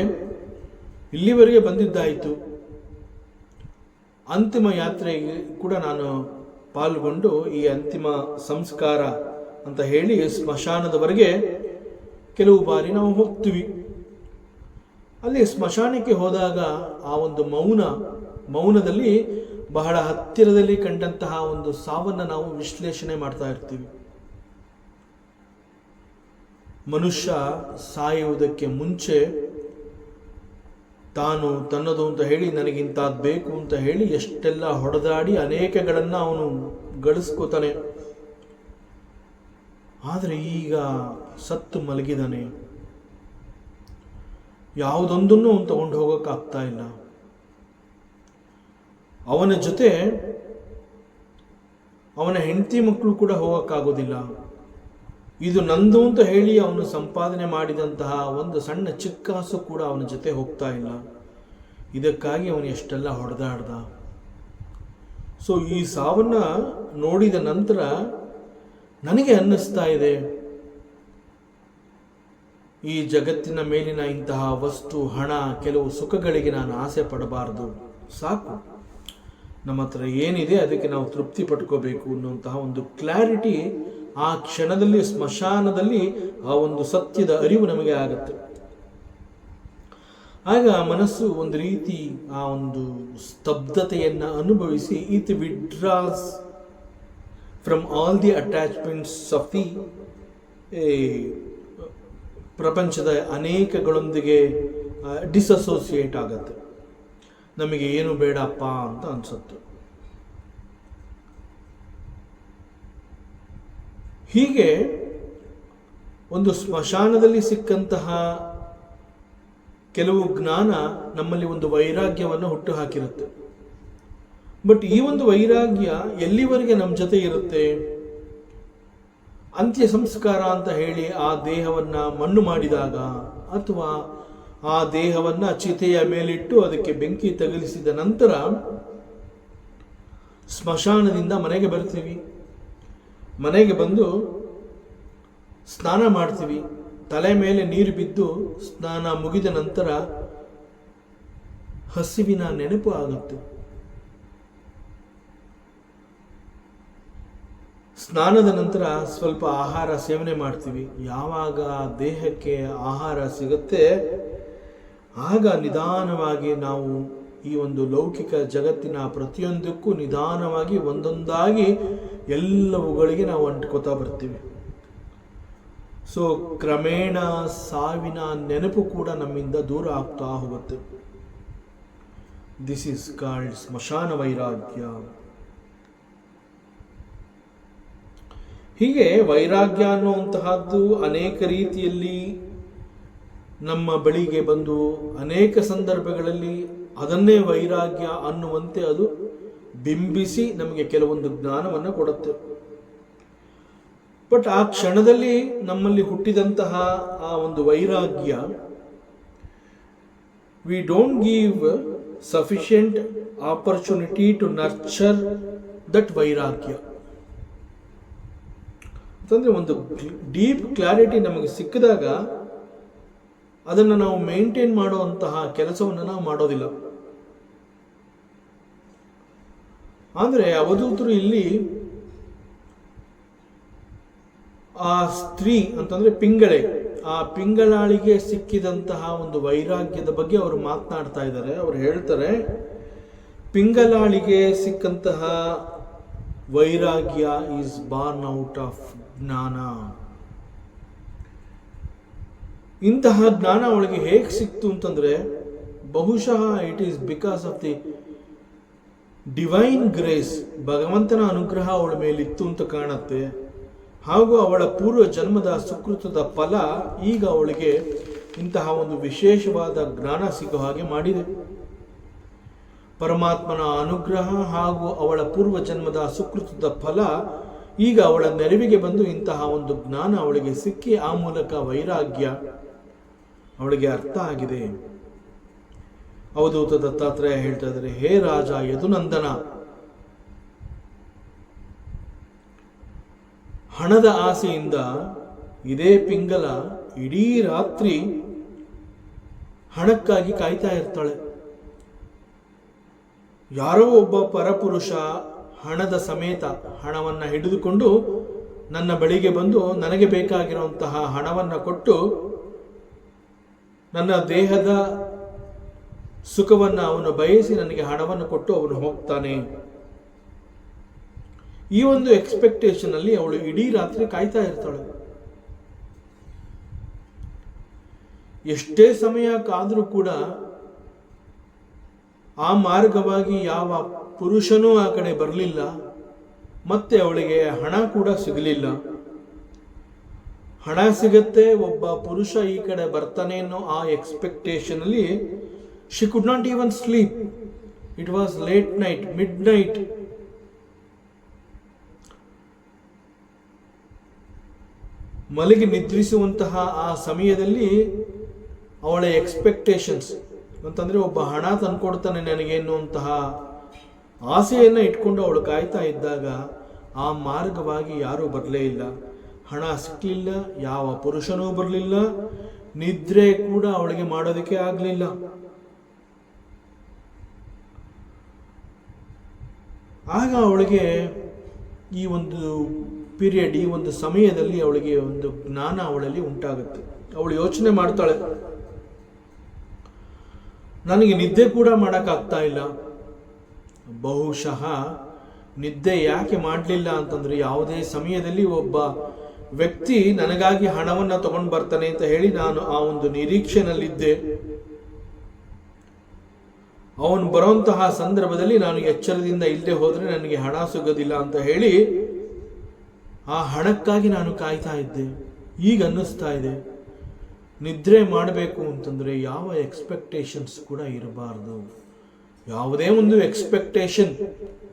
ಇಲ್ಲಿವರೆಗೆ ಬಂದಿದ್ದಾಯಿತು, ಅಂತಿಮ ಯಾತ್ರೆಗೆ ಕೂಡ ನಾನು ಪಾಲ್ಗೊಂಡು ಈ ಅಂತಿಮ ಸಂಸ್ಕಾರ ಅಂತ ಹೇಳಿ ಸ್ಮಶಾನದವರೆಗೆ ಕೆಲವು ಬಾರಿ ನಾವು ಹೋಗ್ತೀವಿ. ಅಲ್ಲಿ ಸ್ಮಶಾನಕ್ಕೆ ಹೋದಾಗ ಆ ಒಂದು ಮೌನ ಮೌನದಲ್ಲಿ ಬಹಳ ಹತ್ತಿರದಲ್ಲಿ ಕಂಡಂತಹ ಒಂದು ಸಾವನ್ನು ನಾವು ವಿಶ್ಲೇಷಣೆ ಮಾಡ್ತಾ ಇರ್ತೀವಿ. ಮನುಷ್ಯ ಸಾಯುವುದಕ್ಕೆ ಮುಂಚೆ ತಾನು ತನ್ನದು ಅಂತ ಹೇಳಿ ನನಗಿಂತಾದ್ ಬೇಕು ಅಂತ ಹೇಳಿ ಎಷ್ಟೆಲ್ಲ ಹೊಡೆದಾಡಿ ಅನೇಕಗಳನ್ನು ಅವನು ಗಳಿಸ್ಕೋತಾನೆ. ಆದರೆ ಈಗ ಸತ್ತು ಮಲಗಿದಾನೆ, ಯಾವುದೊಂದನ್ನು ಅವನು ತಗೊಂಡು ಹೋಗೋಕ್ಕಾಗ್ತಾ ಇಲ್ಲ. ಅವನ ಜೊತೆ ಅವನ ಹೆಂಡತಿ ಮಕ್ಕಳು ಕೂಡ ಹೋಗೋಕ್ಕಾಗೋದಿಲ್ಲ. ಇದು ನಂದು ಅಂತ ಹೇಳಿ ಅವನು ಸಂಪಾದನೆ ಮಾಡಿದಂತಹ ಒಂದು ಸಣ್ಣ ಚಿಕ್ಕಾಸು ಕೂಡ ಅವನ ಜೊತೆ ಹೋಗ್ತಾ ಇಲ್ಲ. ಇದಕ್ಕಾಗಿ ಅವನು ಎಷ್ಟೆಲ್ಲ ಹೊಡೆದಾಡ್ದ. ಸೊ ಈ ಸಾವನ್ನ ನೋಡಿದ ನಂತರ ನನಗೆ ಅನ್ನಿಸ್ತಾ ಇದೆ, ಈ ಜಗತ್ತಿನ ಮೇಲಿನ ಇಂತಹ ವಸ್ತು, ಹಣ, ಕೆಲವು ಸುಖಗಳಿಗೆ ನಾನು ಆಸೆ ಪಡಬಾರದು. ಸಾಕು, ನಮ್ಮ ಹತ್ರ ಏನಿದೆ ಅದಕ್ಕೆ ನಾವು ತೃಪ್ತಿ ಪಡ್ಕೋಬೇಕು ಅನ್ನುವಂತಹ ಒಂದು ಕ್ಲಾರಿಟಿ ಆ ಕ್ಷಣದಲ್ಲಿ, ಸ್ಮಶಾನದಲ್ಲಿ ಆ ಒಂದು ಸತ್ಯದ ಅರಿವು ನಮಗೆ ಆಗುತ್ತೆ. ಆಗ ಮನಸ್ಸು ಒಂದು ರೀತಿ ಆ ಒಂದು ಸ್ತಬ್ಧತೆಯನ್ನು ಅನುಭವಿಸಿ it withdraws from all the attachments of the ಪ್ರಪಂಚದ ಅನೇಕಗಳೊಂದಿಗೆ ಡಿಸೋಸಿಯೇಟ್ ಆಗುತ್ತೆ. ನಮಗೆ ಏನು ಬೇಡಪ್ಪ ಅಂತ ಅನ್ಸುತ್ತೆ. ಹೀಗೆ ಒಂದು ಸ್ಮಶಾನದಲ್ಲಿ ಸಿಕ್ಕಂತಹ ಕೆಲವು ಜ್ಞಾನ ನಮ್ಮಲ್ಲಿ ಒಂದು ವೈರಾಗ್ಯವನ್ನು ಹುಟ್ಟು ಹಾಕಿರುತ್ತೆ. ಬಟ್ ಈ ಒಂದು ವೈರಾಗ್ಯ ಎಲ್ಲಿವರೆಗೆ ನಮ್ಮ ಜೊತೆ ಇರುತ್ತೆ? ಅಂತ್ಯ ಸಂಸ್ಕಾರ ಅಂತ ಹೇಳಿ ಆ ದೇಹವನ್ನ ಮಣ್ಣು ಮಾಡಿದಾಗ, ಅಥವಾ ಆ ದೇಹವನ್ನ ಚಿತೆಯ ಮೇಲಿಟ್ಟು ಅದಕ್ಕೆ ಬೆಂಕಿ ತಗುಲಿಸಿದ ನಂತರ ಸ್ಮಶಾನದಿಂದ ಮನೆಗೆ ಬರ್ತೀವಿ. ಮನೆಗೆ ಬಂದು ಸ್ನಾನ ಮಾಡ್ತೀವಿ. ತಲೆ ಮೇಲೆ ನೀರು ಬಿದ್ದು ಸ್ನಾನ ಮುಗಿದ ನಂತರ ಹಸಿವಿನ ನೆನಪು ಆಗುತ್ತೆ. ಸ್ನಾನದ ನಂತರ ಸ್ವಲ್ಪ ಆಹಾರ ಸೇವನೆ ಮಾಡ್ತೀವಿ. ಯಾವಾಗ ದೇಹಕ್ಕೆ ಆಹಾರ ಸಿಗುತ್ತೆ ಆಗ ನಿಧಾನವಾಗಿ ನಾವು ಈ ಒಂದು ಲೌಕಿಕ ಜಗತ್ತಿನ ಪ್ರತಿಯೊಂದಕ್ಕೂ ನಿಧಾನವಾಗಿ ಒಂದೊಂದಾಗಿ ಎಲ್ಲವುಗಳಿಗೆ ನಾವು ಅಂಟ್ಕೋತಾ ಬರ್ತೀವಿ. ಸೊ ಕ್ರಮೇಣ ಸಾವಿನ ನೆನಪು ಕೂಡ ನಮ್ಮಿಂದ ದೂರ ಆಗ್ತಾ ಹೋಗುತ್ತೆ. ದಿಸ್ ಈಸ್ ಕಾಲ್ಡ್ ಸ್ಮಶಾನ ವೈರಾಗ್ಯ. ಹೀಗೆ ವೈರಾಗ್ಯ ಅನ್ನುವಂತಹದ್ದು ಅನೇಕ ರೀತಿಯಲ್ಲಿ ನಮ್ಮ ಬಳಿಗೆ ಬಂದು ಅನೇಕ ಸಂದರ್ಭಗಳಲ್ಲಿ ಅದನ್ನೇ ವೈರಾಗ್ಯ ಅನ್ನುವಂತೆ ಅದು ಬಿಂಬಿಸಿ ನಮಗೆ ಕೆಲವೊಂದು ಜ್ಞಾನವನ್ನು ಕೊಡುತ್ತೆ. ಬಟ್ ಆ ಕ್ಷಣದಲ್ಲಿ ನಮ್ಮಲ್ಲಿ ಹುಟ್ಟಿದಂತಹ ಆ ಒಂದು ವೈರಾಗ್ಯ, we don't give sufficient opportunity to nurture that vairagya. ಅಂತಂದ್ರೆ ಒಂದು ಡೀಪ್ ಕ್ಲಾರಿಟಿ ನಮಗೆ ಸಿಕ್ಕಿದಾಗ ಅದನ್ನು ನಾವು ಮೇಂಟೈನ್ ಮಾಡುವಂತಹ ಕೆಲಸವನ್ನು ನಾವು ಮಾಡೋದಿಲ್ಲ. ಆದರೆ ಅವಧೂತರು ಇಲ್ಲಿ ಆ ಸ್ತ್ರೀ ಅಂತಂದ್ರೆ ಪಿಂಗಳೆ, ಆ ಪಿಂಗಳಾಳಿಗೆ ಸಿಕ್ಕಿದಂತಹ ಒಂದು ವೈರಾಗ್ಯದ ಬಗ್ಗೆ ಅವರು ಮಾತನಾಡ್ತಾ ಇದ್ದಾರೆ. ಅವರು ಹೇಳ್ತಾರೆ, ಪಿಂಗಲಾಳಿಗೆ ಸಿಕ್ಕಂತಹ ವೈರಾಗ್ಯ ಈಸ್ ಬಾರ್ನ್ ಔಟ್ ಆಫ್ ಜ್ಞಾನ. ಇಂತಹ ಜ್ಞಾನ ಅವಳಿಗೆ ಹೇಗೆ ಸಿಕ್ತು ಅಂತಂದ್ರೆ, ಬಹುಶಃ it is because of the divine grace, ಭಗವಂತನ ಅನುಗ್ರಹ ಅವಳ ಮೇಲಿತ್ತು ಅಂತ ಕಾಣುತ್ತೆ. ಹಾಗೂ ಅವಳ ಪೂರ್ವ ಜನ್ಮದ ಸುಕೃತದ ಫಲ ಈಗ ಅವಳಿಗೆ ಇಂತಹ ಒಂದು ವಿಶೇಷವಾದ ಜ್ಞಾನ ಸಿಗೋ ಹಾಗೆ ಮಾಡಿದೆ. ಪರಮಾತ್ಮನ ಅನುಗ್ರಹ ಹಾಗೂ ಅವಳ ಪೂರ್ವ ಜನ್ಮದ ಸುಕೃತದ ಫಲ ಈಗ ಅವಳ ನೆರವಿಗೆ ಬಂದು ಇಂತಹ ಒಂದು ಜ್ಞಾನ ಅವಳಿಗೆ ಸಿಕ್ಕಿ ಆ ಮೂಲಕ ವೈರಾಗ್ಯ ಅವಳಿಗೆ ಅರ್ಥ ಆಗಿದೆ. ಅವಧೂತ ದತ್ತಾತ್ರೇಯ ಹೇಳ್ತಾ ಇದ್ದಾರೆ, ಹೇ ರಾಜ ಯದುನಂದನ, ಹಣದ ಆಸೆಯಿಂದ ಇದೇ ಪಿಂಗಲ ಇಡೀ ರಾತ್ರಿ ಹಣಕ್ಕಾಗಿ ಕಾಯ್ತಾ ಇರ್ತಾಳೆ. ಯಾರೋ ಒಬ್ಬ ಪರಪುರುಷ ಹಣದ ಸಮೇತ ಹಣವನ್ನು ಹಿಡಿದುಕೊಂಡು ನನ್ನ ಬಳಿಗೆ ಬಂದು ನನಗೆ ಬೇಕಾಗಿರುವಂತಹ ಹಣವನ್ನು ಕೊಟ್ಟು ನನ್ನ ದೇಹದ ಸುಖವನ್ನು ಅವನು ಬಯಸಿ ನನಗೆ ಹಣವನ್ನು ಕೊಟ್ಟು ಅವನು ಹೋಗ್ತಾನೆ. ಈ ಒಂದು ಎಕ್ಸ್ಪೆಕ್ಟೇಷನ್ ಅಲ್ಲಿ ಅವಳು ಇಡೀ ರಾತ್ರಿ ಕಾಯ್ತಾ ಇರ್ತಾಳೆ. ಎಷ್ಟೇ ಸಮಯ ಕಾದ್ರೂ ಕೂಡ ಆ ಮಾರ್ಗವಾಗಿ ಯಾವ ಪುರುಷನೂ ಆ ಕಡೆ ಬರಲಿಲ್ಲ, ಮತ್ತೆ ಅವಳಿಗೆ ಹಣ ಕೂಡ ಸಿಗಲಿಲ್ಲ. ಹಣ ಸಿಗತ್ತೆ, ಒಬ್ಬ ಪುರುಷ ಈ ಕಡೆ ಬರ್ತಾನೆ ಅನ್ನೋ ಆ ಎಕ್ಸ್ಪೆಕ್ಟೇಷನ್ ಅಲ್ಲಿ she could not even sleep. It was late night, mid night. ಮಲಗಿ ನಿದ್ರಿಸುವಂತಹ ಆ ಸಮಯದಲ್ಲಿ ಅವಳ ಎಕ್ಸ್ಪೆಕ್ಟೇಷನ್ಸ್ ಅಂತಂದ್ರೆ ಒಬ್ಬ ಹಣ ತಂದ್ಕೊಡ್ತಾನೆ ನನಗೆ ಎನ್ನುವಂತಹ ಆಸೆಯನ್ನು ಇಟ್ಕೊಂಡು ಅವಳು ಕಾಯ್ತಾ ಇದ್ದಾಗ ಆ ಮಾರ್ಗವಾಗಿ ಯಾರೂ ಬರಲೇ ಇಲ್ಲ. ಹಣ ಸಿಕ್ಕಲಿಲ್ಲ, ಯಾವ ಪುರುಷನೂ ಬರಲಿಲ್ಲ, ನಿದ್ರೆ ಕೂಡ ಅವಳಿಗೆ ಮಾಡೋದಕ್ಕೆ ಆಗಲಿಲ್ಲ. ಆಗ ಅವಳಿಗೆ ಈ ಒಂದು ಪೀರಿಯಡ್, ಈ ಒಂದು ಸಮಯದಲ್ಲಿ ಅವಳಿಗೆ ಒಂದು ಜ್ಞಾನ ಅವಳಲ್ಲಿ ಉಂಟಾಗುತ್ತೆ. ಅವಳು ಯೋಚನೆ ಮಾಡ್ತಾಳೆ, ನನಗೆ ನಿದ್ದೆ ಕೂಡ ಮಾಡೋಕ್ಕಾಗ್ತಾ ಇಲ್ಲ. ಬಹುಶಃ ನಿದ್ದೆ ಯಾಕೆ ಮಾಡಲಿಲ್ಲ ಅಂತಂದ್ರೆ, ಯಾವುದೇ ಸಮಯದಲ್ಲಿ ಒಬ್ಬ ವ್ಯಕ್ತಿ ನನಗಾಗಿ ಹಣವನ್ನು ತಗೊಂಡು ಬರ್ತಾನೆ ಅಂತ ಹೇಳಿ ನಾನು ಆ ಒಂದು ನಿರೀಕ್ಷೆನಲ್ಲಿದ್ದೆ. ಅವನು ಬರುವಂತಹ ಸಂದರ್ಭದಲ್ಲಿ ನಾನು ಎಚ್ಚರದಿಂದ ಇಲ್ಲದೆ ಹೋದ್ರೆ ನನಗೆ ಹಣ ಸಿಗೋದಿಲ್ಲ ಅಂತ ಹೇಳಿ ಆ ಹಣಕ್ಕಾಗಿ ನಾನು ಕಾಯ್ತಾ ಇದ್ದೆ. ಈಗ ಅನ್ನಿಸ್ತಾ ಇದೆ, ನಿದ್ರೆ ಮಾಡಬೇಕು ಅಂತಂದ್ರೆ ಯಾವ ಎಕ್ಸ್ಪೆಕ್ಟೇಷನ್ಸ್ ಕೂಡ ಇರಬಾರ್ದು. ಯಾವುದೇ ಒಂದು ಎಕ್ಸ್ಪೆಕ್ಟೇಷನ್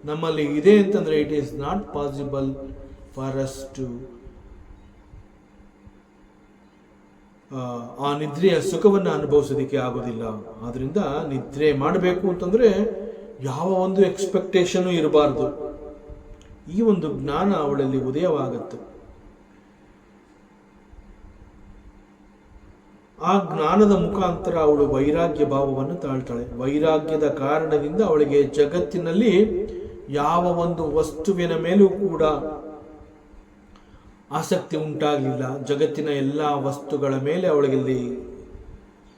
ನಮ್ಮಲ್ಲಿ ಇದೆ ಅಂತಂದ್ರೆ it is not possible for us to ಆ ನಿದ್ರೆಯ ಸುಖವನ್ನು ಅನುಭವಿಸೋದಕ್ಕೆ ಆಗೋದಿಲ್ಲ. ಆದ್ರಿಂದ ನಿದ್ರೆ ಮಾಡಬೇಕು ಅಂತಂದ್ರೆ ಯಾವ ಒಂದು ಎಕ್ಸ್ಪೆಕ್ಟೇಷನ್ ಇರಬಾರ್ದು. ಈ ಒಂದು ಜ್ಞಾನ ಅವಳಲ್ಲಿ ಉದಯವಾಗುತ್ತೆ. ಆ ಜ್ಞಾನದ ಮುಖಾಂತರ ಅವಳು ವೈರಾಗ್ಯ ಭಾವವನ್ನು ತಾಳ್ತಾಳೆ. ವೈರಾಗ್ಯದ ಕಾರಣದಿಂದ ಅವಳಿಗೆ ಜಗತ್ತಿನಲ್ಲಿ ಯಾವ ಒಂದು ವಸ್ತುವಿನ ಮೇಲೂ ಕೂಡ ಆಸಕ್ತಿ ಉಂಟಾಗಲಿಲ್ಲ. ಜಗತ್ತಿನ ಎಲ್ಲ ವಸ್ತುಗಳ ಮೇಲೆ ಅವಳಿಗೆ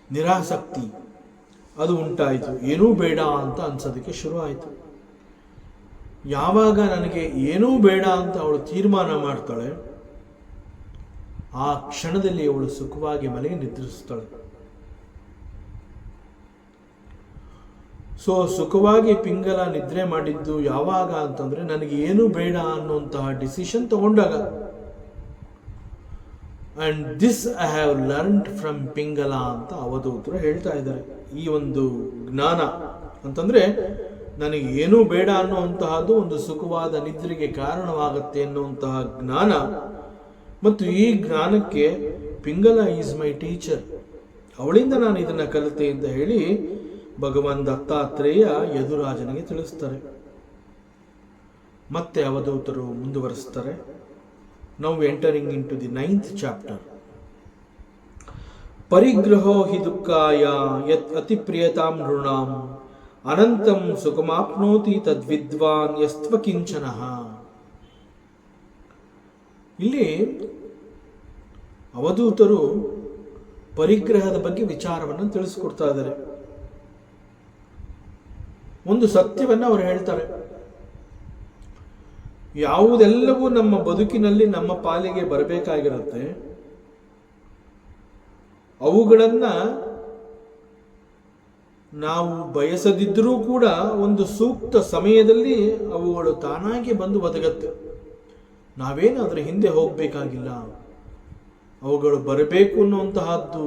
ನಿರಾಸಕ್ತಿ ಅದು ಉಂಟಾಯಿತು. ಏನೂ ಬೇಡ ಅಂತ ಅನ್ಸೋದಕ್ಕೆ ಶುರು ಆಯಿತು. ಯಾವಾಗ ನನಗೆ ಏನೂ ಬೇಡ ಅಂತ ಅವಳು ತೀರ್ಮಾನ ಮಾಡ್ತಾಳೆ, ಆ ಕ್ಷಣದಲ್ಲಿ ಅವಳು ಸುಖವಾಗಿ ಮನೆಗೆ ನಿದ್ರಿಸ್ತಾಳೆ. ಸೊ ಸುಖವಾಗಿ ಪಿಂಗಲ ನಿದ್ರೆ ಮಾಡಿದ್ದು ಯಾವಾಗ ಅಂತಂದ್ರೆ ನನಗೆ ಏನೂ ಬೇಡ ಅನ್ನುವಂತಹ ಡಿಸಿಷನ್ ತಗೊಂಡಾಗ. And this I have learned from Pingala ಅಂತ ಅವಧೂತರು ಹೇಳ್ತಾ ಇದ್ದಾರೆ. ಈ ಒಂದು ಜ್ಞಾನ ಅಂತಂದ್ರೆ ನನಗೆ ಏನೂ ಬೇಡ ಅನ್ನುವಂತಹದ್ದು ಒಂದು ಸುಖವಾದ ನಿದ್ರೆಗೆ ಕಾರಣವಾಗುತ್ತೆ ಅನ್ನುವಂತಹ ಜ್ಞಾನ. ಮತ್ತು ಈ ಜ್ಞಾನಕ್ಕೆ ಪಿಂಗಲ ಈಸ್ ಮೈ ಟೀಚರ್, ಅವಳಿಂದ ನಾನು ಇದನ್ನ ಕಲಿತೆ ಅಂತ ಹೇಳಿ ಭಗವಾನ್ ದತ್ತಾತ್ರೇಯ ಯದುರಾಜನಿಗೆ ತಿಳಿಸ್ತಾರೆ. ಮತ್ತೆ ಅವಧೂತರು ಮುಂದುವರಿಸ್ತಾರೆ. Now entering in to the 9th chapter. ಪರಿಗ್ರಹೋ ಹಿ ದುಃಖಾಯ ಯತ್ ಅತಿ ಪ್ರಿಯತಾಂ ನೃಣಾಂ ಅನಂತಂ ಸುಖಮಾಪ್ನೋತಿ ತದ್ವಿದ್ವಾನ್ ಯಸ್ತ್ವ ಕಿಂಚನಃ. ಇಲ್ಲಿ ಅವಧೂತರು ಪರಿಗ್ರಹದ ಬಗ್ಗೆ ವಿಚಾರವನ್ನು ತಿಳಿಸ್ಕೊಡ್ತಾ ಇದ್ದಾರೆ. ಒಂದು ಸತ್ಯವನ್ನು ಅವರು ಹೇಳ್ತಾರೆ, ಯಾವುದೆಲ್ಲವೂ ನಮ್ಮ ಬದುಕಿನಲ್ಲಿ ನಮ್ಮ ಪಾಲಿಗೆ ಬರಬೇಕಾಗಿರುತ್ತೆ, ಅವುಗಳನ್ನ ನಾವು ಬಯಸದಿದ್ದರೂ ಕೂಡ ಒಂದು ಸೂಕ್ತ ಸಮಯದಲ್ಲಿ ಅವುಗಳು ತಾನಾಗಿ ಬಂದು ಒದಗತ್ತೆ. ನಾವೇನು ಅದರ ಹಿಂದೆ ಹೋಗಬೇಕಾಗಿಲ್ಲ. ಅವುಗಳು ಬರಬೇಕು ಅನ್ನುವಂತಹದ್ದು